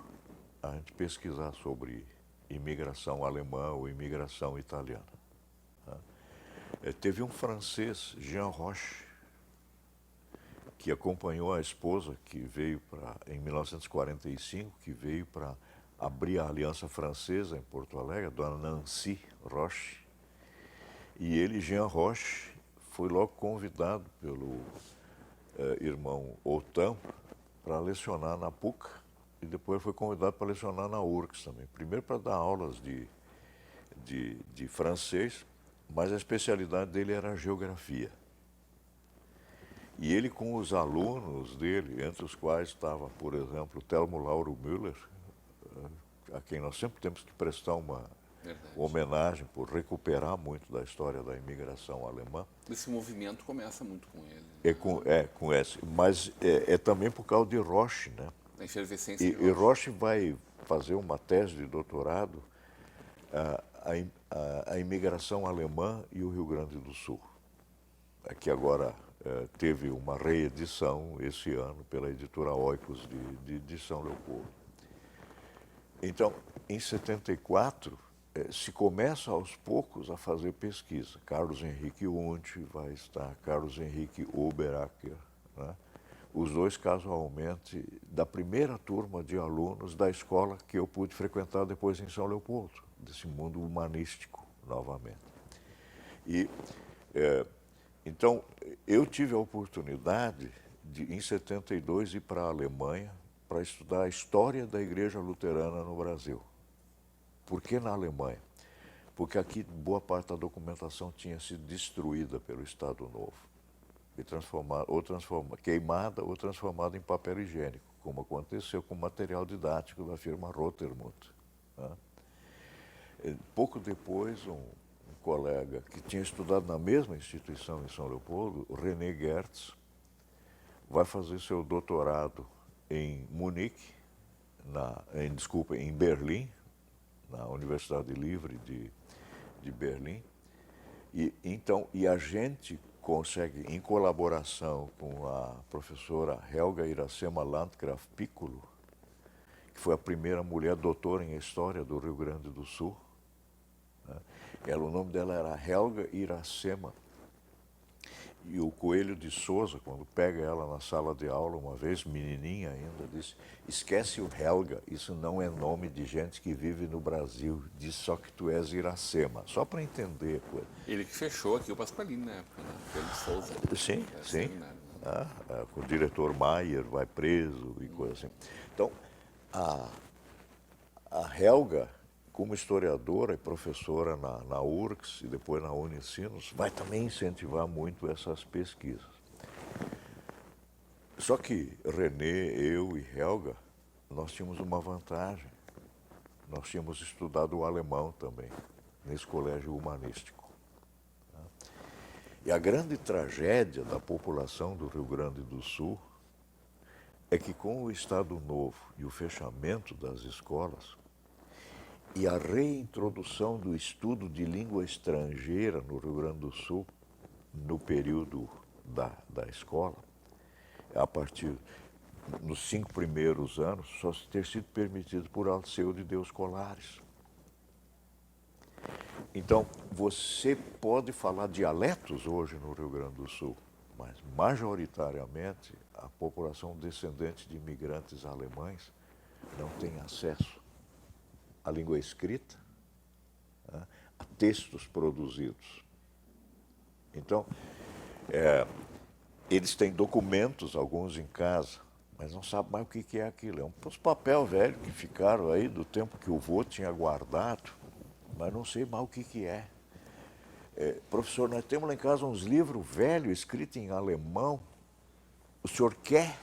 a gente pesquisar sobre imigração alemã ou imigração italiana. Teve um francês, Jean Roche, que acompanhou a esposa que veio em 1945, que veio para abrir a Aliança Francesa em Porto Alegre, a dona Nancy Roche. E ele, Jean Roche, foi logo convidado pelo irmão Otan para lecionar na PUC e depois foi convidado para lecionar na URGS também. Primeiro para dar aulas de francês, mas a especialidade dele era a geografia. E ele com os alunos dele, entre os quais estava, por exemplo, Telmo Lauro Müller, a quem nós sempre temos que prestar uma homenagem por recuperar muito da história da imigração alemã. Esse movimento começa muito com ele. Com esse, mas é também por causa de Roche, né? A efervescência E Roche vai fazer uma tese de doutorado a imigração alemã e o Rio Grande do Sul, que agora teve uma reedição esse ano pela editora Oikos de São Leopoldo. Então, em 74, se começa aos poucos a fazer pesquisa. Carlos Henrique Wundt vai estar, Carlos Henrique Oberacker, né? Os dois casualmente da primeira turma de alunos da escola que eu pude frequentar depois em São Leopoldo, desse mundo humanístico novamente. E então eu tive a oportunidade de em 72 ir para a Alemanha para estudar a história da Igreja Luterana no Brasil. Por que na Alemanha? Porque aqui boa parte da documentação tinha sido destruída pelo Estado Novo. E queimada ou transformada em papel higiênico, como aconteceu com o material didático da firma Rotermund. Né? Pouco depois, um colega que tinha estudado na mesma instituição em São Leopoldo, o René Gertz, vai fazer seu doutorado em Munique, em Berlim, na Universidade Livre de Berlim. E a gente consegue, em colaboração com a professora Helga Iracema Landgraf Piccolo, que foi a primeira mulher doutora em História do Rio Grande do Sul. O nome dela era Helga Iracema. E o Coelho de Souza, quando pega ela na sala de aula uma vez, menininha ainda, disse: esquece o Helga, isso não é nome de gente que vive no Brasil, diz só que tu és Iracema, só para entender a coisa. Ele que fechou aqui o Pasqualini na época, né? Coelho de Souza. Sim, sim. Seminário, né? O diretor Maier vai preso e coisa assim. Então, a Helga, como historiadora e professora na URGS e depois na Unicinos, vai também incentivar muito essas pesquisas. Só que René, eu e Helga, nós tínhamos uma vantagem. Nós tínhamos estudado o alemão também, nesse colégio humanístico. E a grande tragédia da população do Rio Grande do Sul é que, com o Estado Novo e o fechamento das escolas, e a reintrodução do estudo de língua estrangeira no Rio Grande do Sul, no período da escola, a partir nos 5 primeiros anos, só ter sido permitido por Alceu de Deus Colares. Então, você pode falar dialetos hoje no Rio Grande do Sul, mas majoritariamente a população descendente de imigrantes alemães não tem acesso à língua escrita, a textos produzidos. Então, eles têm documentos, alguns em casa, mas não sabem mais o que é aquilo. É uns papel velho que ficaram aí do tempo que o vô tinha guardado, mas não sei mais o que é. Professor, nós temos lá em casa uns livros velhos escritos em alemão. O senhor quer?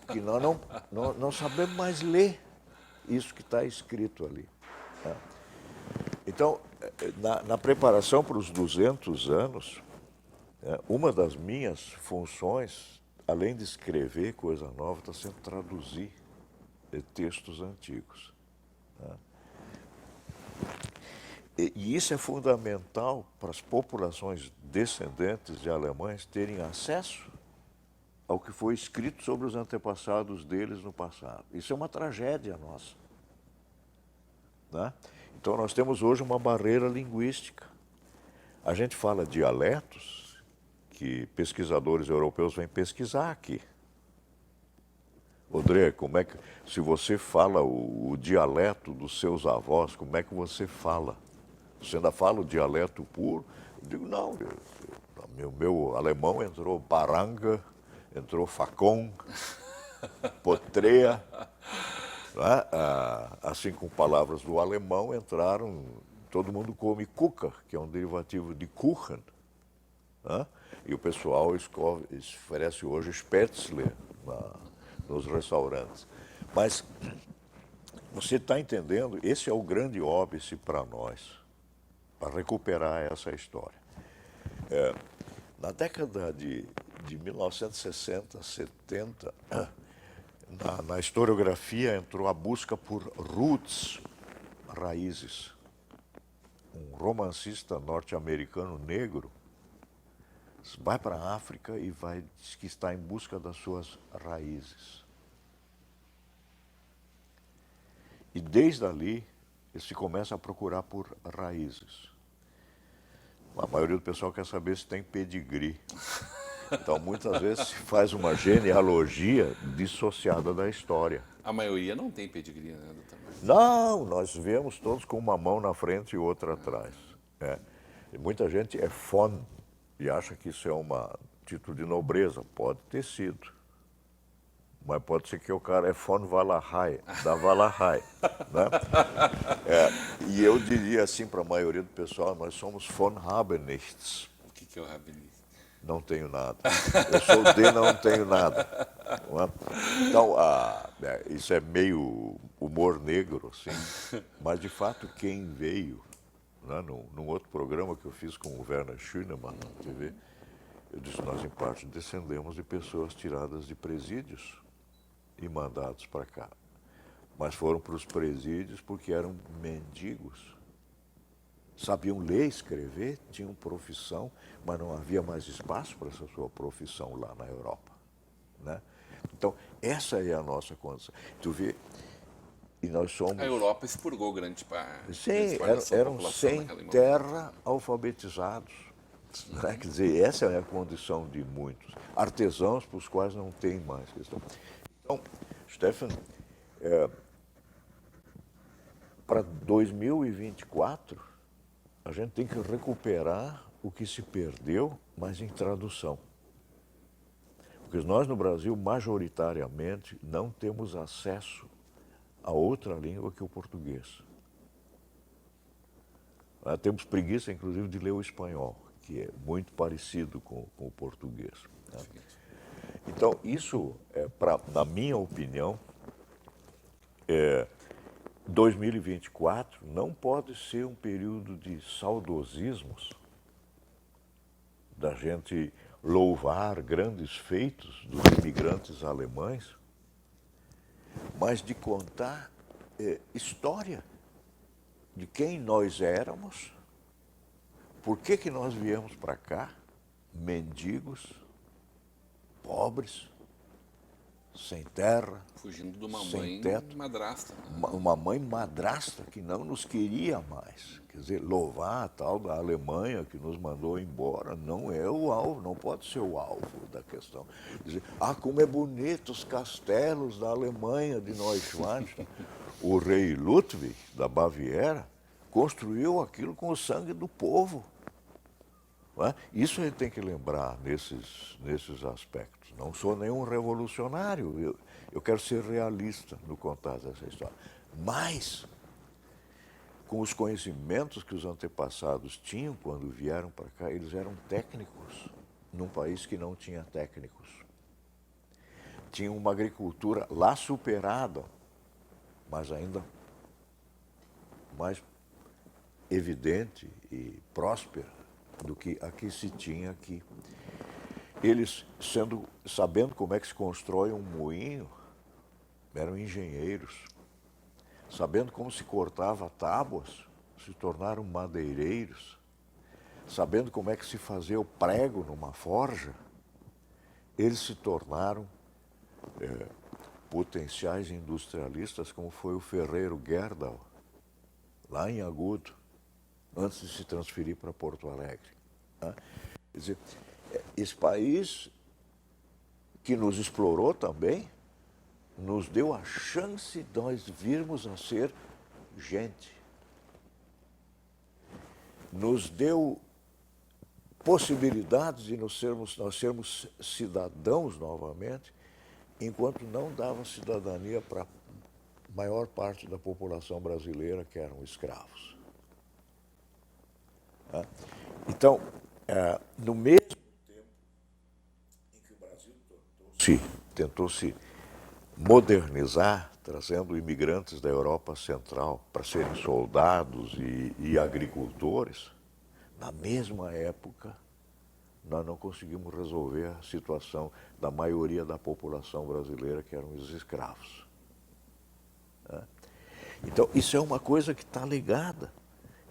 Porque nós não sabemos mais ler isso que está escrito ali. Então, na preparação para os 200 anos, uma das minhas funções, além de escrever coisa nova, está sendo traduzir textos antigos. E isso é fundamental para as populações descendentes de alemães terem acesso ao que foi escrito sobre os antepassados deles no passado. Isso é uma tragédia nossa. Então, nós temos hoje uma barreira linguística. A gente fala dialetos que pesquisadores europeus vêm pesquisar aqui. André, como é que, se você fala o dialeto dos seus avós, como é que você fala? Você ainda fala o dialeto puro? Eu digo, não, meu alemão entrou baranga, entrou facão, potreia, assim como palavras do alemão entraram, todo mundo come kuka, que é um derivativo de kuchen, e o pessoal oferece hoje spätzle nos restaurantes. Mas você está entendendo, esse é o grande óbice para nós, para recuperar essa história. Na década de 1960, 70, na historiografia entrou a busca por roots, raízes. Um romancista norte-americano negro vai para a África e diz que está em busca das suas raízes. E desde ali, ele se começa a procurar por raízes. A maioria do pessoal quer saber se tem pedigree. Então, muitas vezes se faz uma genealogia dissociada da história. A maioria não tem pedigree, né, doutor? Não, nós vemos todos com uma mão na frente e outra atrás. E muita gente é von e acha que isso é um título de nobreza. Pode ter sido. Mas pode ser que o cara é von Walachei, da Walachei. Né? E eu diria assim para a maioria do pessoal, nós somos von Habenichts. O que é o Habenichts? não tenho nada. Eu sou de não tenho nada. Não é? Então, isso é meio humor negro, assim. Mas, de fato, quem veio, né, num outro programa que eu fiz com o Werner Schünemann na TV, eu disse, nós, em parte, descendemos de pessoas tiradas de presídios e mandados para cá. Mas foram para os presídios porque eram mendigos. Sabiam ler, escrever, tinham profissão, mas não havia mais espaço para essa sua profissão lá na Europa, né? Então, essa é a nossa condição. Tu vê, e nós somos... A Europa expurgou grande parte Sim, da sua eram população sem naquele momento. terra alfabetizados. Né? Quer dizer, essa é a condição de muitos. Artesãos para os quais não tem mais questão. Então, Stefan, para 2024, a gente tem que recuperar o que se perdeu, mas em tradução. Porque nós, no Brasil, majoritariamente, não temos acesso a outra língua que o português. Temos preguiça, inclusive, de ler o espanhol, que é muito parecido com o português. Né? Então, isso, na minha opinião, 2024 não pode ser um período de saudosismos, da gente louvar grandes feitos dos imigrantes alemães, mas de contar história de quem nós éramos, por que nós viemos para cá, mendigos, pobres, sem terra, fugindo de uma sem mãe teto. madrasta. Né? Uma mãe madrasta que não nos queria mais. Quer dizer, louvar a tal da Alemanha que nos mandou embora não é o alvo, não pode ser o alvo da questão. Quer dizer, como é bonito os castelos da Alemanha de Neuschwanstein. O rei Ludwig, da Baviera, construiu aquilo com o sangue do povo. Não é? Isso a gente tem que lembrar nesses aspectos. Não sou nenhum revolucionário, eu quero ser realista no contar dessa história. Mas, com os conhecimentos que os antepassados tinham quando vieram para cá, eles eram técnicos num país que não tinha técnicos. Tinha uma agricultura lá superada, mas ainda mais evidente e próspera do que a que se tinha aqui. Eles, sabendo como é que se constrói um moinho, eram engenheiros. Sabendo como se cortava tábuas, se tornaram madeireiros. Sabendo como é que se fazia o prego numa forja, eles se tornaram potenciais industrialistas, como foi o ferreiro Gerdau, lá em Agudo, antes de se transferir para Porto Alegre. Né? Quer dizer, esse país que nos explorou também, nos deu a chance de nós virmos a ser gente. Nos deu possibilidades de nós sermos cidadãos novamente, enquanto não dava cidadania para a maior parte da população brasileira, que eram escravos. Então, no mesmo tempo em que o Brasil tentou se modernizar, trazendo imigrantes da Europa Central para serem soldados e agricultores, na mesma época, nós não conseguimos resolver a situação da maioria da população brasileira, que eram os escravos. Então, isso é uma coisa que está ligada.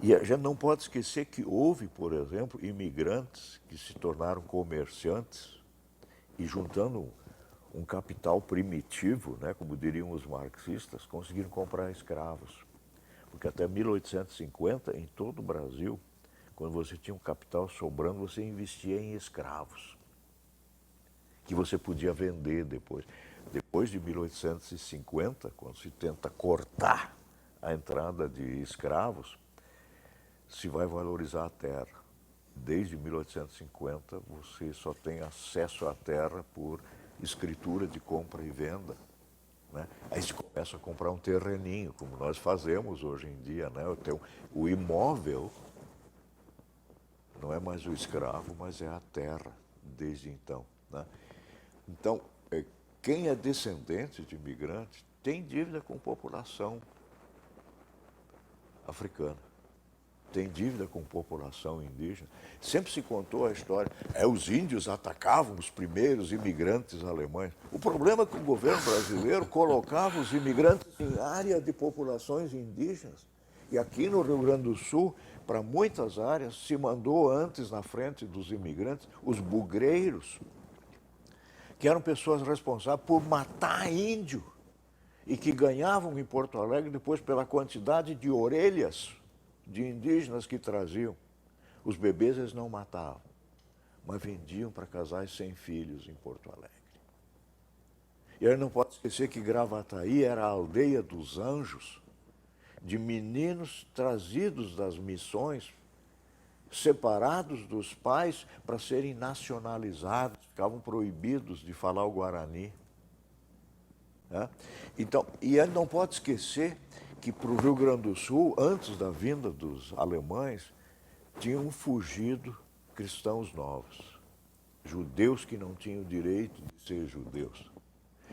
E a gente não pode esquecer que houve, por exemplo, imigrantes que se tornaram comerciantes e, juntando um capital primitivo, né, como diriam os marxistas, conseguiram comprar escravos. Porque até 1850, em todo o Brasil, quando você tinha um capital sobrando, você investia em escravos, que você podia vender depois. Depois de 1850, quando se tenta cortar a entrada de escravos, se vai valorizar a terra. Desde 1850, você só tem acesso à terra por escritura de compra e venda. Né? Aí se começa a comprar um terreninho, como nós fazemos hoje em dia. Né? O imóvel não é mais o escravo, mas é a terra desde então, né? Então, quem é descendente de imigrantes tem dívida com a população africana, tem dívida com a população indígena. Sempre se contou a história, os índios atacavam os primeiros imigrantes alemães. O problema é que o governo brasileiro colocava os imigrantes em área de populações indígenas. E aqui no Rio Grande do Sul, para muitas áreas, se mandou antes na frente dos imigrantes os bugreiros, que eram pessoas responsáveis por matar índio e que ganhavam em Porto Alegre depois pela quantidade de orelhas de indígenas que traziam. Os bebês eles não matavam, mas vendiam para casais sem filhos em Porto Alegre. E aí não pode esquecer que Gravataí era a aldeia dos anjos, de meninos trazidos das missões, separados dos pais para serem nacionalizados, ficavam proibidos de falar o Guarani. Né? Então, e ele não pode esquecer que para o Rio Grande do Sul, antes da vinda dos alemães, tinham fugido cristãos novos, judeus que não tinham direito de ser judeus.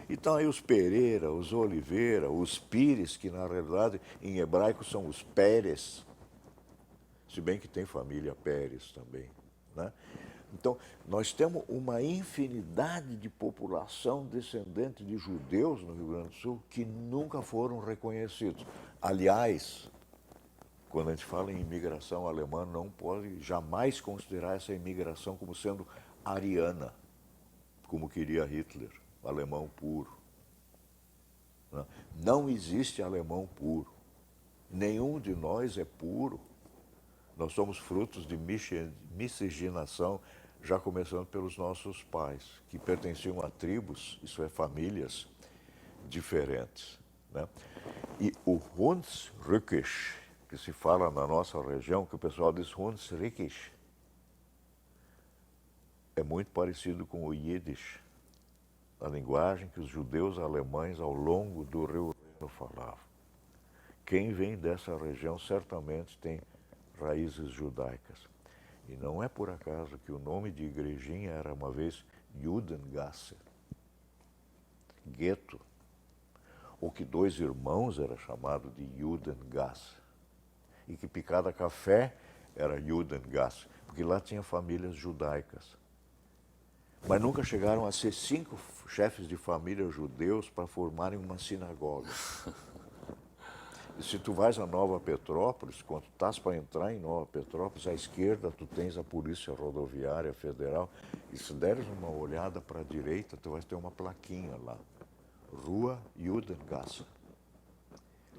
Então aí os Pereira, os Oliveira, os Pires, que na realidade em hebraico são os Pérez, se bem que tem família Pérez também, né? Então, nós temos uma infinidade de população descendente de judeus no Rio Grande do Sul que nunca foram reconhecidos. Aliás, quando a gente fala em imigração alemã, não pode jamais considerar essa imigração como sendo ariana, como queria Hitler, alemão puro. Não existe alemão puro. Nenhum de nós é puro. Nós somos frutos de miscigenação, já começando pelos nossos pais, que pertenciam a tribos, isso é, famílias diferentes. Né? E o Hunsrückisch, que se fala na nossa região, que o pessoal diz Hunsrückisch, é muito parecido com o Yiddish, a linguagem que os judeus alemães ao longo do Rio Reno falavam. Quem vem dessa região certamente tem raízes judaicas. E não é por acaso que o nome de igrejinha era uma vez Judengasse, gueto, ou que dois irmãos era chamado de Judengasse, e que Picada Café era Judengasse, porque lá tinha famílias judaicas. Mas nunca chegaram a ser 5 chefes de família judeus para formarem uma sinagoga. E se tu vais a Nova Petrópolis, quando tu estás para entrar em Nova Petrópolis, à esquerda tu tens a Polícia Rodoviária Federal, e se deres uma olhada para a direita, tu vais ter uma plaquinha lá, Rua Judengasse,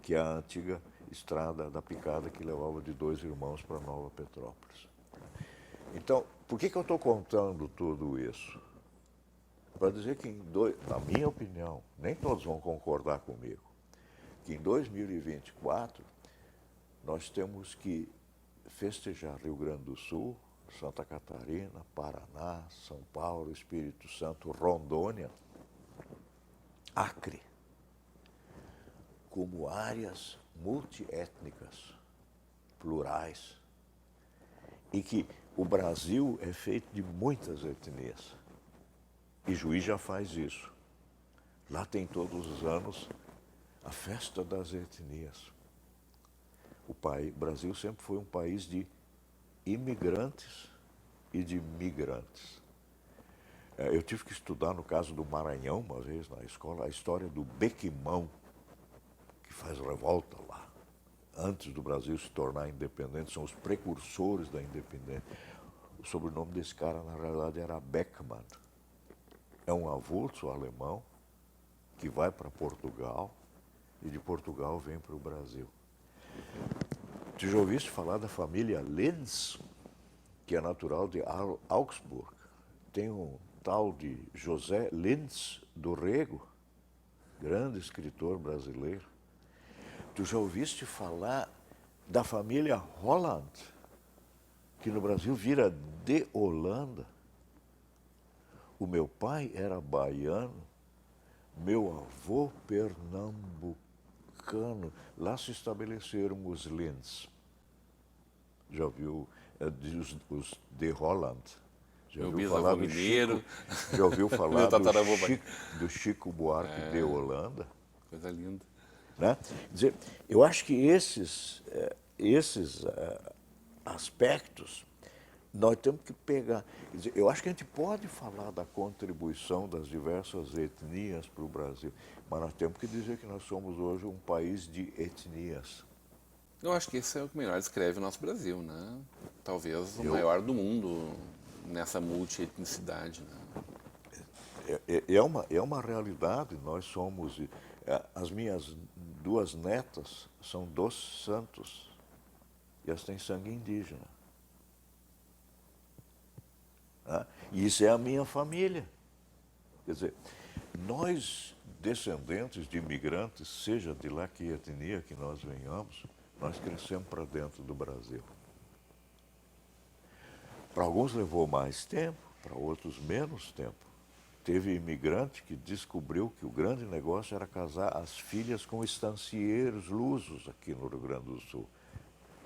que é a antiga estrada da Picada que levava de Dois Irmãos para Nova Petrópolis. Então, por que eu estou contando tudo isso? Para dizer que, na minha opinião, nem todos vão concordar comigo, que em 2024 nós temos que festejar Rio Grande do Sul, Santa Catarina, Paraná, São Paulo, Espírito Santo, Rondônia, Acre, como áreas multiétnicas, plurais, e que o Brasil é feito de muitas etnias. E Juiz já faz isso. Lá tem todos os anos a festa das etnias. O Brasil sempre foi um país de imigrantes e de migrantes. Eu tive que estudar, no caso do Maranhão, uma vez na escola, a história do Bequimão, que faz revolta lá. Antes do Brasil se tornar independente, são os precursores da independência. O sobrenome desse cara, na realidade, era Beckmann. É um avulso alemão que vai para Portugal e de Portugal vem para o Brasil. Tu já ouviste falar da família Lenz, que é natural de Augsburg? Tem um tal de José Lenz do Rego, grande escritor brasileiro. Tu já ouviste falar da família Holland, que no Brasil vira de Holanda? O meu pai era baiano, meu avô pernambucano. Lá se estabeleceram os Lenz. Já viu os de Holland? Já Meu ouviu bisavô falar do mineiro. Chico? Já ouviu falar Meu tataravô do Chico Buarque de Holanda? Coisa linda. Né? Quer dizer, eu acho que esses aspectos nós temos que pegar. Quer dizer, eu acho que a gente pode falar da contribuição das diversas etnias para o Brasil, mas nós temos que dizer que nós somos hoje um país de etnias. Eu acho que esse é o que melhor descreve o nosso Brasil, né? Talvez o maior do mundo nessa multietnicidade, né? É uma realidade, nós somos. As minhas duas netas são dos Santos e elas têm sangue indígena. E isso é a minha família. Quer dizer, nós, descendentes de imigrantes, seja de lá que etnia que nós venhamos, nós crescemos para dentro do Brasil. Para alguns levou mais tempo, para outros menos tempo. Teve imigrante que descobriu que o grande negócio era casar as filhas com estancieiros lusos aqui no Rio Grande do Sul,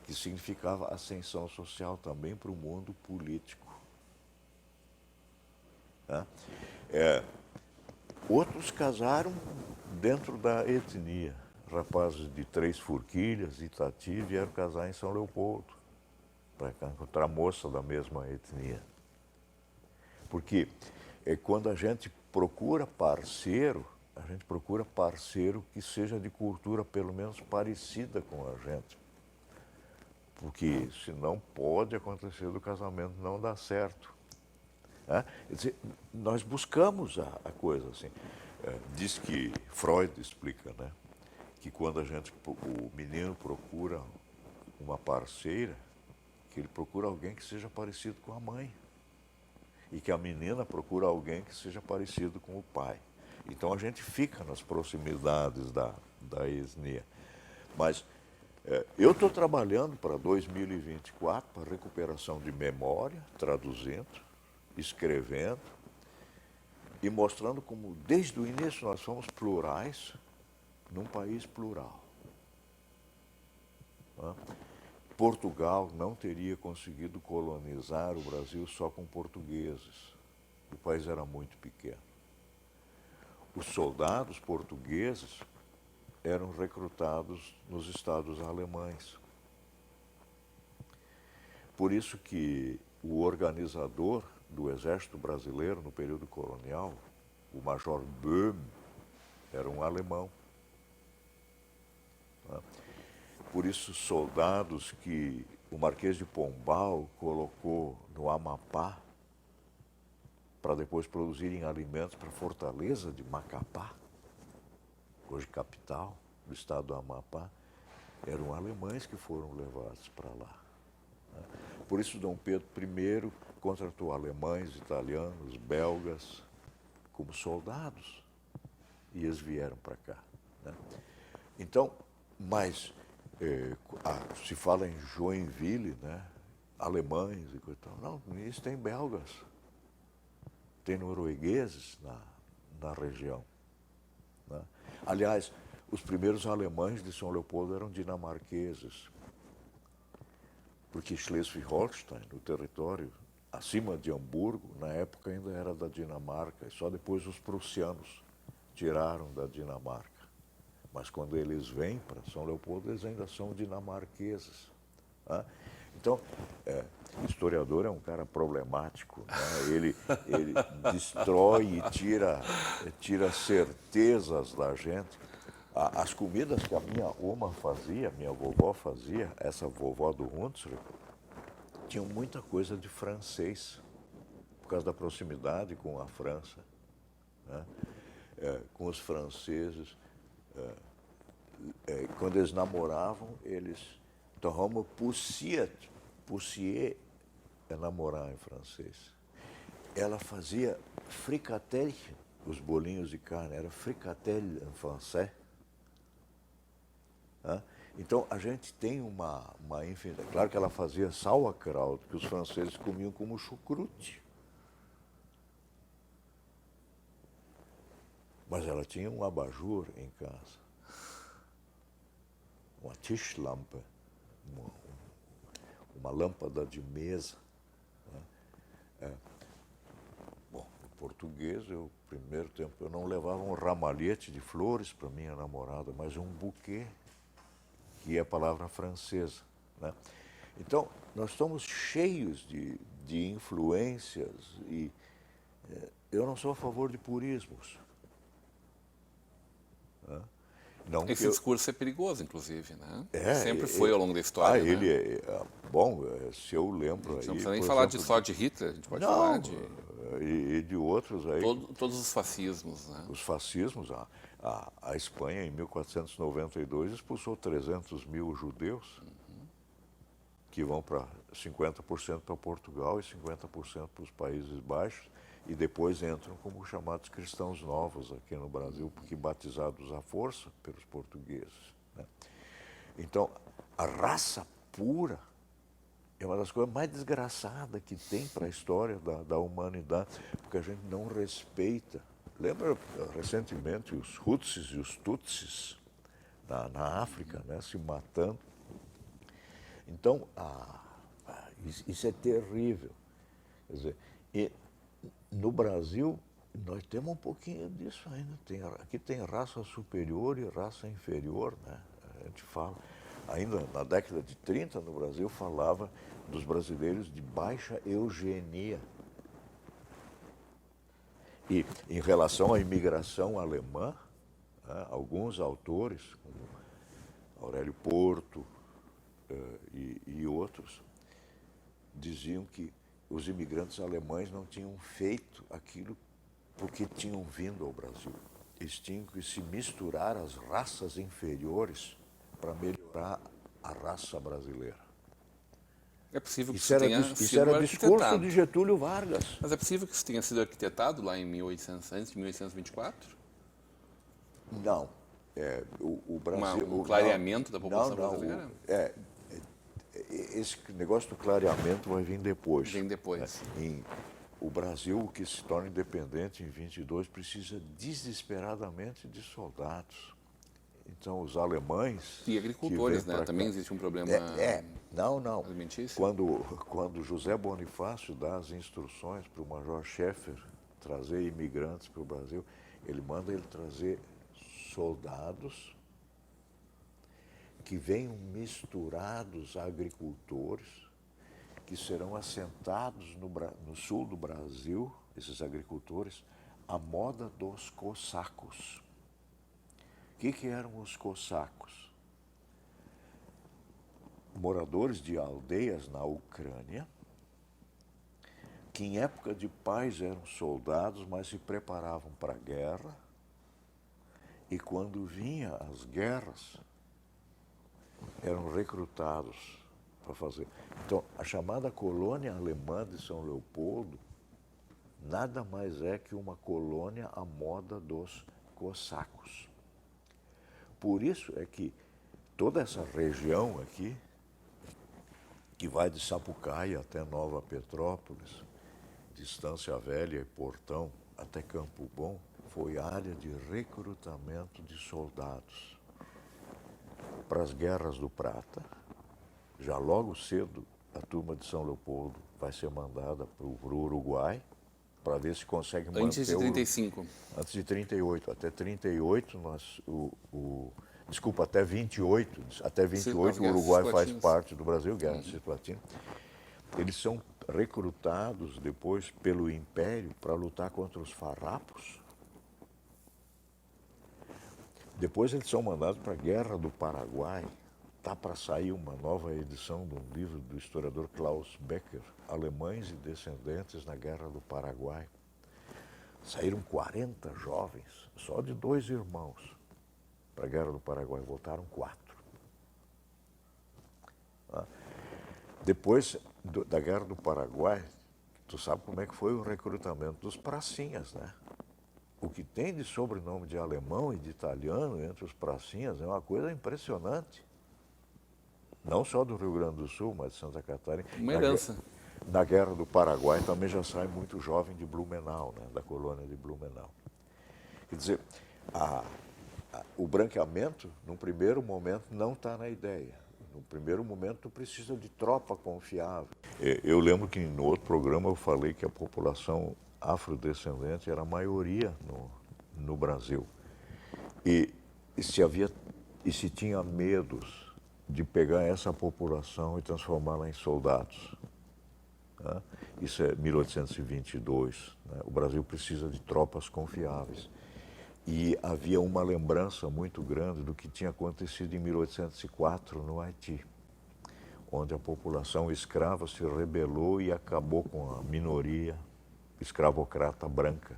que significava ascensão social também para o mundo político. Outros casaram dentro da etnia. Rapazes de Três Forquilhas, Itati, vieram casar em São Leopoldo, para encontrar moça da mesma etnia. Porque quando a gente procura parceiro que seja de cultura pelo menos parecida com a gente. Porque senão pode acontecer do casamento não dar certo. Quer dizer, nós buscamos a coisa assim. Diz que Freud explica, né, que quando o menino procura uma parceira, que ele procura alguém que seja parecido com a mãe. E que a menina procura alguém que seja parecido com o pai. Então a gente fica nas proximidades da etnia. Mas eu estou trabalhando para 2024, para recuperação de memória, traduzindo, escrevendo e mostrando como, desde o início, nós somos plurais num país plural. Portugal não teria conseguido colonizar o Brasil só com portugueses. O país era muito pequeno. Os soldados portugueses eram recrutados nos estados alemães. Por isso que o organizador do exército brasileiro no período colonial, o Major Böhm, era um alemão. Por isso, soldados que o Marquês de Pombal colocou no Amapá para depois produzirem alimentos para a fortaleza de Macapá, hoje capital do estado do Amapá, eram alemães que foram levados para lá. Por isso, Dom Pedro I contratou alemães, italianos, belgas como soldados e eles vieram para cá. Então, mas se fala em Joinville, né? Alemães e coisa tal. Não, isso tem belgas, tem noruegueses na região. Né? Aliás, os primeiros alemães de São Leopoldo eram dinamarqueses, porque Schleswig-Holstein, no território acima de Hamburgo, na época ainda era da Dinamarca, e só depois os prussianos tiraram da Dinamarca. Mas quando eles vêm para São Leopoldo, eles ainda são dinamarqueses. Então, historiador é um cara problemático. Né? Ele destrói e tira certezas da gente. As comidas que a minha oma fazia, minha vovó fazia, essa vovó do Hunsrück, tinham muita coisa de francês, por causa da proximidade com a França, né? Com os franceses. Quando eles namoravam, eles... Então, Roma poussier é namorar em francês. Ela fazia fricadelle, os bolinhos de carne, era fricadelle em francês. Então, a gente tem uma infinidade. Claro que ela fazia sauerkraut, que os franceses comiam como chucrute. Mas ela tinha um abajur em casa. Uma Tischlampe, uma lâmpada de mesa. português, eu, primeiro tempo, eu não levava um ramalhete de flores para minha namorada, mas um buquê, que é a palavra francesa, né? Então, nós estamos cheios de influências e eu não sou a favor de purismos. Né? Não Esse discurso é perigoso, inclusive, né? É, Sempre foi ao longo da história. ele né? bom, se eu lembro A gente não aí, precisa nem por falar exemplo, só de Hitler, a gente pode não, falar de e de outros aí. todos os fascismos, né? Os fascismos, a Espanha em 1492 expulsou 300 mil judeus, que vão para 50% para Portugal e 50% para os Países Baixos, e depois entram como chamados cristãos novos aqui no Brasil, porque batizados à força pelos portugueses. Né? Então, a raça pura é uma das coisas mais desgraçadas que tem para a história da humanidade, porque a gente não respeita. Lembra recentemente os Hutsis e os Tutsis na África, né, se matando? Então, isso é terrível. Quer dizer, e no Brasil, nós temos um pouquinho disso ainda. Aqui tem raça superior e raça inferior, né? A gente fala. Ainda na década de 30, no Brasil, falava dos brasileiros de baixa eugenia. E em relação à imigração alemã, né, alguns autores, como Aurélio Porto e outros, diziam que os imigrantes alemães não tinham feito aquilo porque tinham vindo ao Brasil. Eles tinham que se misturar às raças inferiores para melhorar a raça brasileira. É possível que Isso era discurso arquitetado. de Getúlio Vargas. Mas é possível que isso tenha sido arquitetado lá em 1800, antes de 1824? Não. O Brasil... Um clareamento da população não, brasileira? Esse negócio do clareamento vai vir depois. Vem depois. O Brasil, que se torna independente em 22, precisa desesperadamente de soldados. Então, os alemães... E agricultores, né? Também existe um problema Não. alimentício. Quando José Bonifácio dá as instruções para o Major Schaeffer trazer imigrantes para o Brasil, ele manda ele trazer soldados que venham misturados a agricultores, que serão assentados no sul do Brasil, esses agricultores, à moda dos cossacos. O que eram os cossacos? Moradores de aldeias na Ucrânia, que em época de paz eram soldados, mas se preparavam para a guerra, e quando vinha as guerras, eram recrutados para fazer. Então, a chamada colônia alemã de São Leopoldo nada mais é que uma colônia à moda dos cossacos. Por isso é que toda essa região aqui, que vai de Sapucaia até Nova Petrópolis, de Estância Velha e Portão até Campo Bom, foi área de recrutamento de soldados para as guerras do Prata. Já logo cedo, a turma de São Leopoldo vai ser mandada para o Uruguai, para ver se consegue manter... Antes de 35. Antes de 38. Até 38, desculpa, até 28. Até 28 o Uruguai faz parte do Brasil, Guerra Cisplatina. Eles são recrutados depois pelo Império para lutar contra os farrapos. Depois eles são mandados para a Guerra do Paraguai. Está para sair uma nova edição de um livro do historiador Klaus Becker, Alemães e Descendentes na Guerra do Paraguai. Saíram 40 jovens, só de 2 irmãos, para a Guerra do Paraguai. Voltaram 4. Depois da Guerra do Paraguai, tu sabe como é que foi o recrutamento dos pracinhas, né? O que tem de sobrenome de alemão e de italiano entre os pracinhas é uma coisa impressionante. Não só do Rio Grande do Sul, mas de Santa Catarina. Uma herança. Na Guerra do Paraguai também já sai muito jovem de Blumenau, né? Da colônia de Blumenau. Quer dizer, o branqueamento, num primeiro momento, não está na ideia. No primeiro momento, tu precisa de tropa confiável. Eu lembro que no outro programa eu falei que a população afrodescendente era a maioria no Brasil. E se tinha medos de pegar essa população e transformá-la em soldados. Né? Isso é 1822. Né? O Brasil precisa de tropas confiáveis. E havia uma lembrança muito grande do que tinha acontecido em 1804 no Haiti, onde a população escrava se rebelou e acabou com a minoria escravocrata branca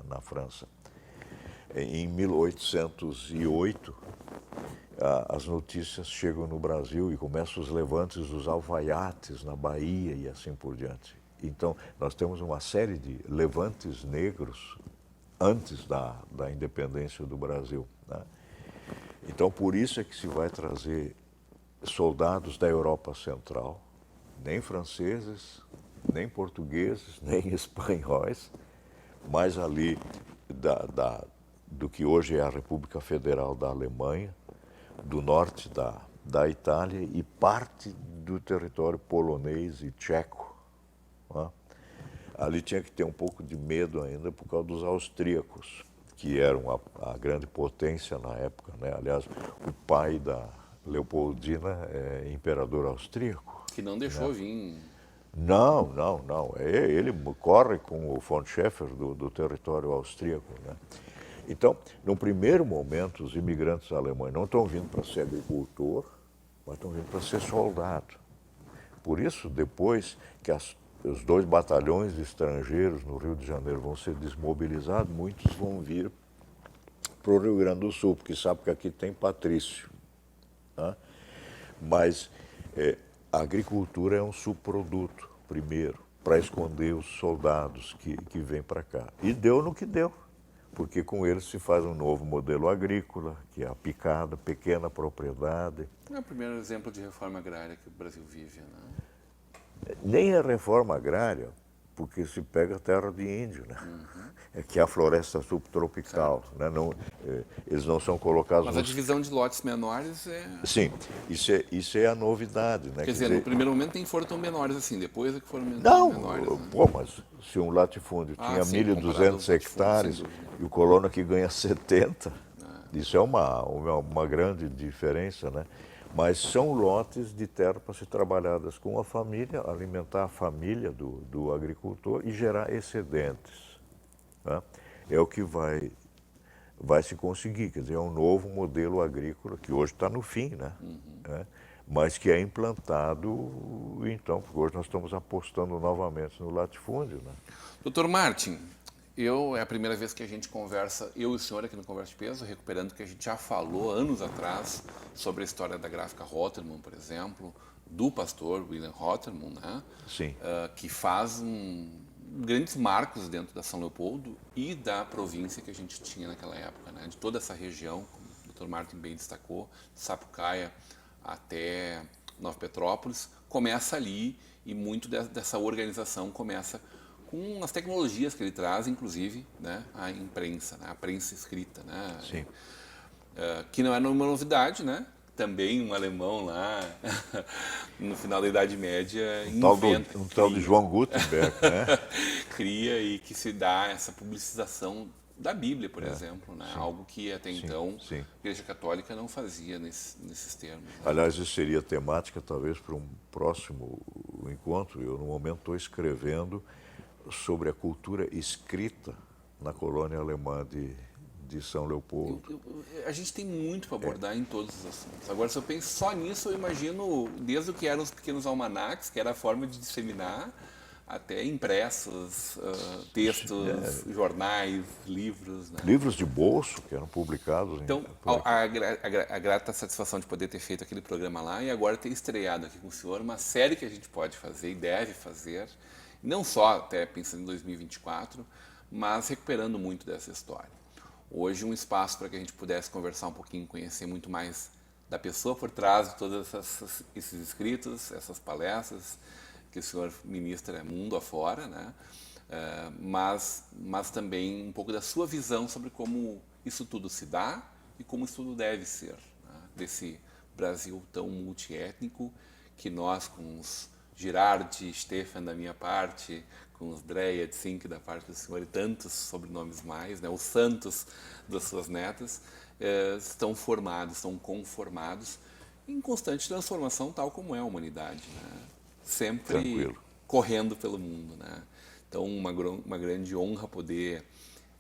na França. Em 1808, as notícias chegam no Brasil e começam os levantes dos alfaiates na Bahia e assim por diante. Então, nós temos uma série de levantes negros antes da independência do Brasil. Né? Então, por isso é que se vai trazer soldados da Europa Central, nem franceses, nem portugueses, nem espanhóis, mas ali do que hoje é a República Federal da Alemanha, do norte da Itália e parte do território polonês e tcheco. Né? Ali tinha que ter um pouco de medo ainda por causa dos austríacos, que eram a grande potência na época. Né? Aliás, o pai da Leopoldina é imperador austríaco. Que não deixou vir. Não. Ele corre com o von Schäfer do território austríaco. Né? Então, num primeiro momento, os imigrantes alemães não estão vindo para ser agricultor, mas estão vindo para ser soldado. Por isso, depois que os 2 batalhões estrangeiros no Rio de Janeiro vão ser desmobilizados, muitos vão vir para o Rio Grande do Sul, porque sabe que aqui tem patrício. Né? Mas a agricultura é um subproduto, primeiro, para esconder os soldados que vêm para cá. E deu no que deu, porque com eles se faz um novo modelo agrícola, que é a picada, pequena propriedade. É o primeiro exemplo de reforma agrária que o Brasil vive, né? Nem a reforma agrária, porque se pega terra de índio, né? É que é a floresta subtropical. Né? Eles não são colocados... Mas a divisão de lotes menores é... Sim, isso é a novidade. Né? Quer dizer, no primeiro momento nem foram tão menores assim, depois é que foram menores. Não, pô, mas se um latifúndio tinha 1.200 hectares e o colono aqui ganha 70, isso é uma grande diferença, né? Mas são lotes de terra para ser trabalhadas com a família, alimentar a família do agricultor e gerar excedentes. Né? É o que vai se conseguir, quer dizer, é um novo modelo agrícola que hoje está no fim, né? Né? Mas que é implantado, então, porque hoje nós estamos apostando novamente no latifúndio. Né? Doutor Martin, é a primeira vez que a gente conversa, eu e o senhor aqui no Conversa de Peso, recuperando o que a gente já falou anos atrás sobre a história da gráfica Rotermann, por exemplo, do pastor William Rotermann, né? Sim. Que faz grandes marcos dentro da São Leopoldo e da província que a gente tinha naquela época, né? De toda essa região, como o Dr. Martin bem destacou, de Sapucaia até Nova Petrópolis, começa ali e muito dessa organização começa com as tecnologias que ele traz, inclusive, né, a imprensa, né, a prensa escrita, né? Sim. Que não é uma novidade, né? Também um alemão lá, no final da Idade Média, inventa. Um tal de João Gutenberg, né? Cria e que se dá essa publicização da Bíblia, por exemplo, né? Algo que até então a Igreja Católica não fazia nesses termos. Né? Aliás, isso seria temática talvez para um próximo encontro. Eu, no momento, estou escrevendo sobre a cultura escrita na colônia alemã de São Leopoldo. A gente tem muito para abordar em todos os assuntos. Agora, se eu penso só nisso, eu imagino desde o que eram os pequenos almanacs, que era a forma de disseminar, até impressos, textos, jornais, livros. Né? Livros de bolso que eram publicados. Então, a grata satisfação de poder ter feito aquele programa lá e agora ter estreado aqui com o senhor uma série que a gente pode fazer e deve fazer, não só até pensando em 2024, mas recuperando muito dessa história. Hoje um espaço para que a gente pudesse conversar um pouquinho, conhecer muito mais da pessoa por trás de todos esses escritos, essas palestras que o senhor ministra mundo afora, né? Mas também um pouco da sua visão sobre como isso tudo se dá e como isso tudo deve ser, né? Desse Brasil tão multiétnico que nós, com os Girardi, Stefan da minha parte, com os Dreia, Tsink da parte do senhor e tantos sobrenomes mais, né? Os santos das suas netas, estão formados, estão conformados em constante transformação, tal como é a humanidade, né? Sempre Tranquilo. correndo pelo mundo, né? Então, uma grande honra poder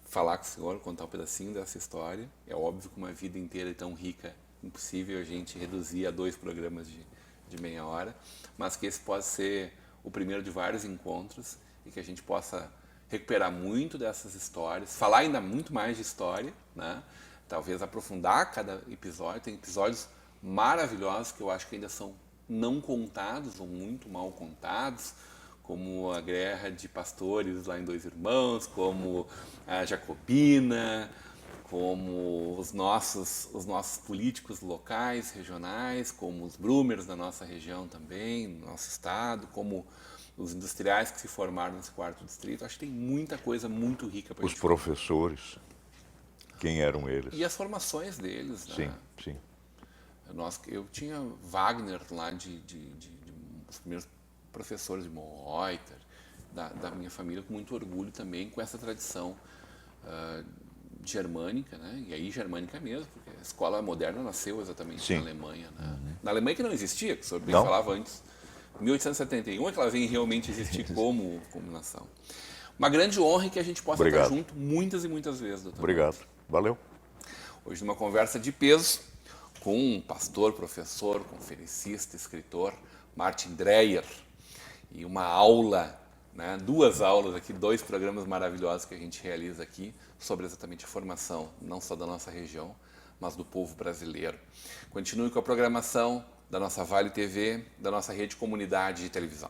falar com o senhor, contar um pedacinho dessa história. É óbvio que uma vida inteira é tão rica, impossível a gente reduzir a 2 programas de meia hora, mas que esse pode ser o primeiro de vários encontros e que a gente possa recuperar muito dessas histórias, falar ainda muito mais de história, né? Talvez aprofundar cada episódio. Tem episódios maravilhosos que eu acho que ainda são não contados ou muito mal contados, como a Guerra de Pastores lá em Dois Irmãos, como a Jacobina, como os nossos políticos locais, regionais, como os Brumers da nossa região também, no nosso estado, como os industriais que se formaram nesse 4º distrito. Acho que tem muita coisa muito rica para a Os gente. professores, quem eram eles? E as formações deles, né? Sim, sim. Eu tinha Wagner lá os primeiros professores de Moorreuter, da minha família, com muito orgulho também, com essa tradição germânica, né? E aí germânica mesmo, porque a escola moderna nasceu exatamente Sim. na Alemanha, né? Na Alemanha que não existia, que o senhor bem Não. falava antes. Em 1871 é que ela vem realmente existir como nação. Uma grande honra que a gente possa Obrigado. estar junto muitas e muitas vezes, doutor. Obrigado. Valeu. Hoje numa conversa de peso com um pastor, professor, conferencista, escritor, Martin Dreyer, e uma aula, né, 2 aulas aqui, 2 programas maravilhosos que a gente realiza aqui sobre exatamente a formação, não só da nossa região, mas do povo brasileiro. Continue com a programação da nossa Vale TV, da nossa rede comunidade de televisão.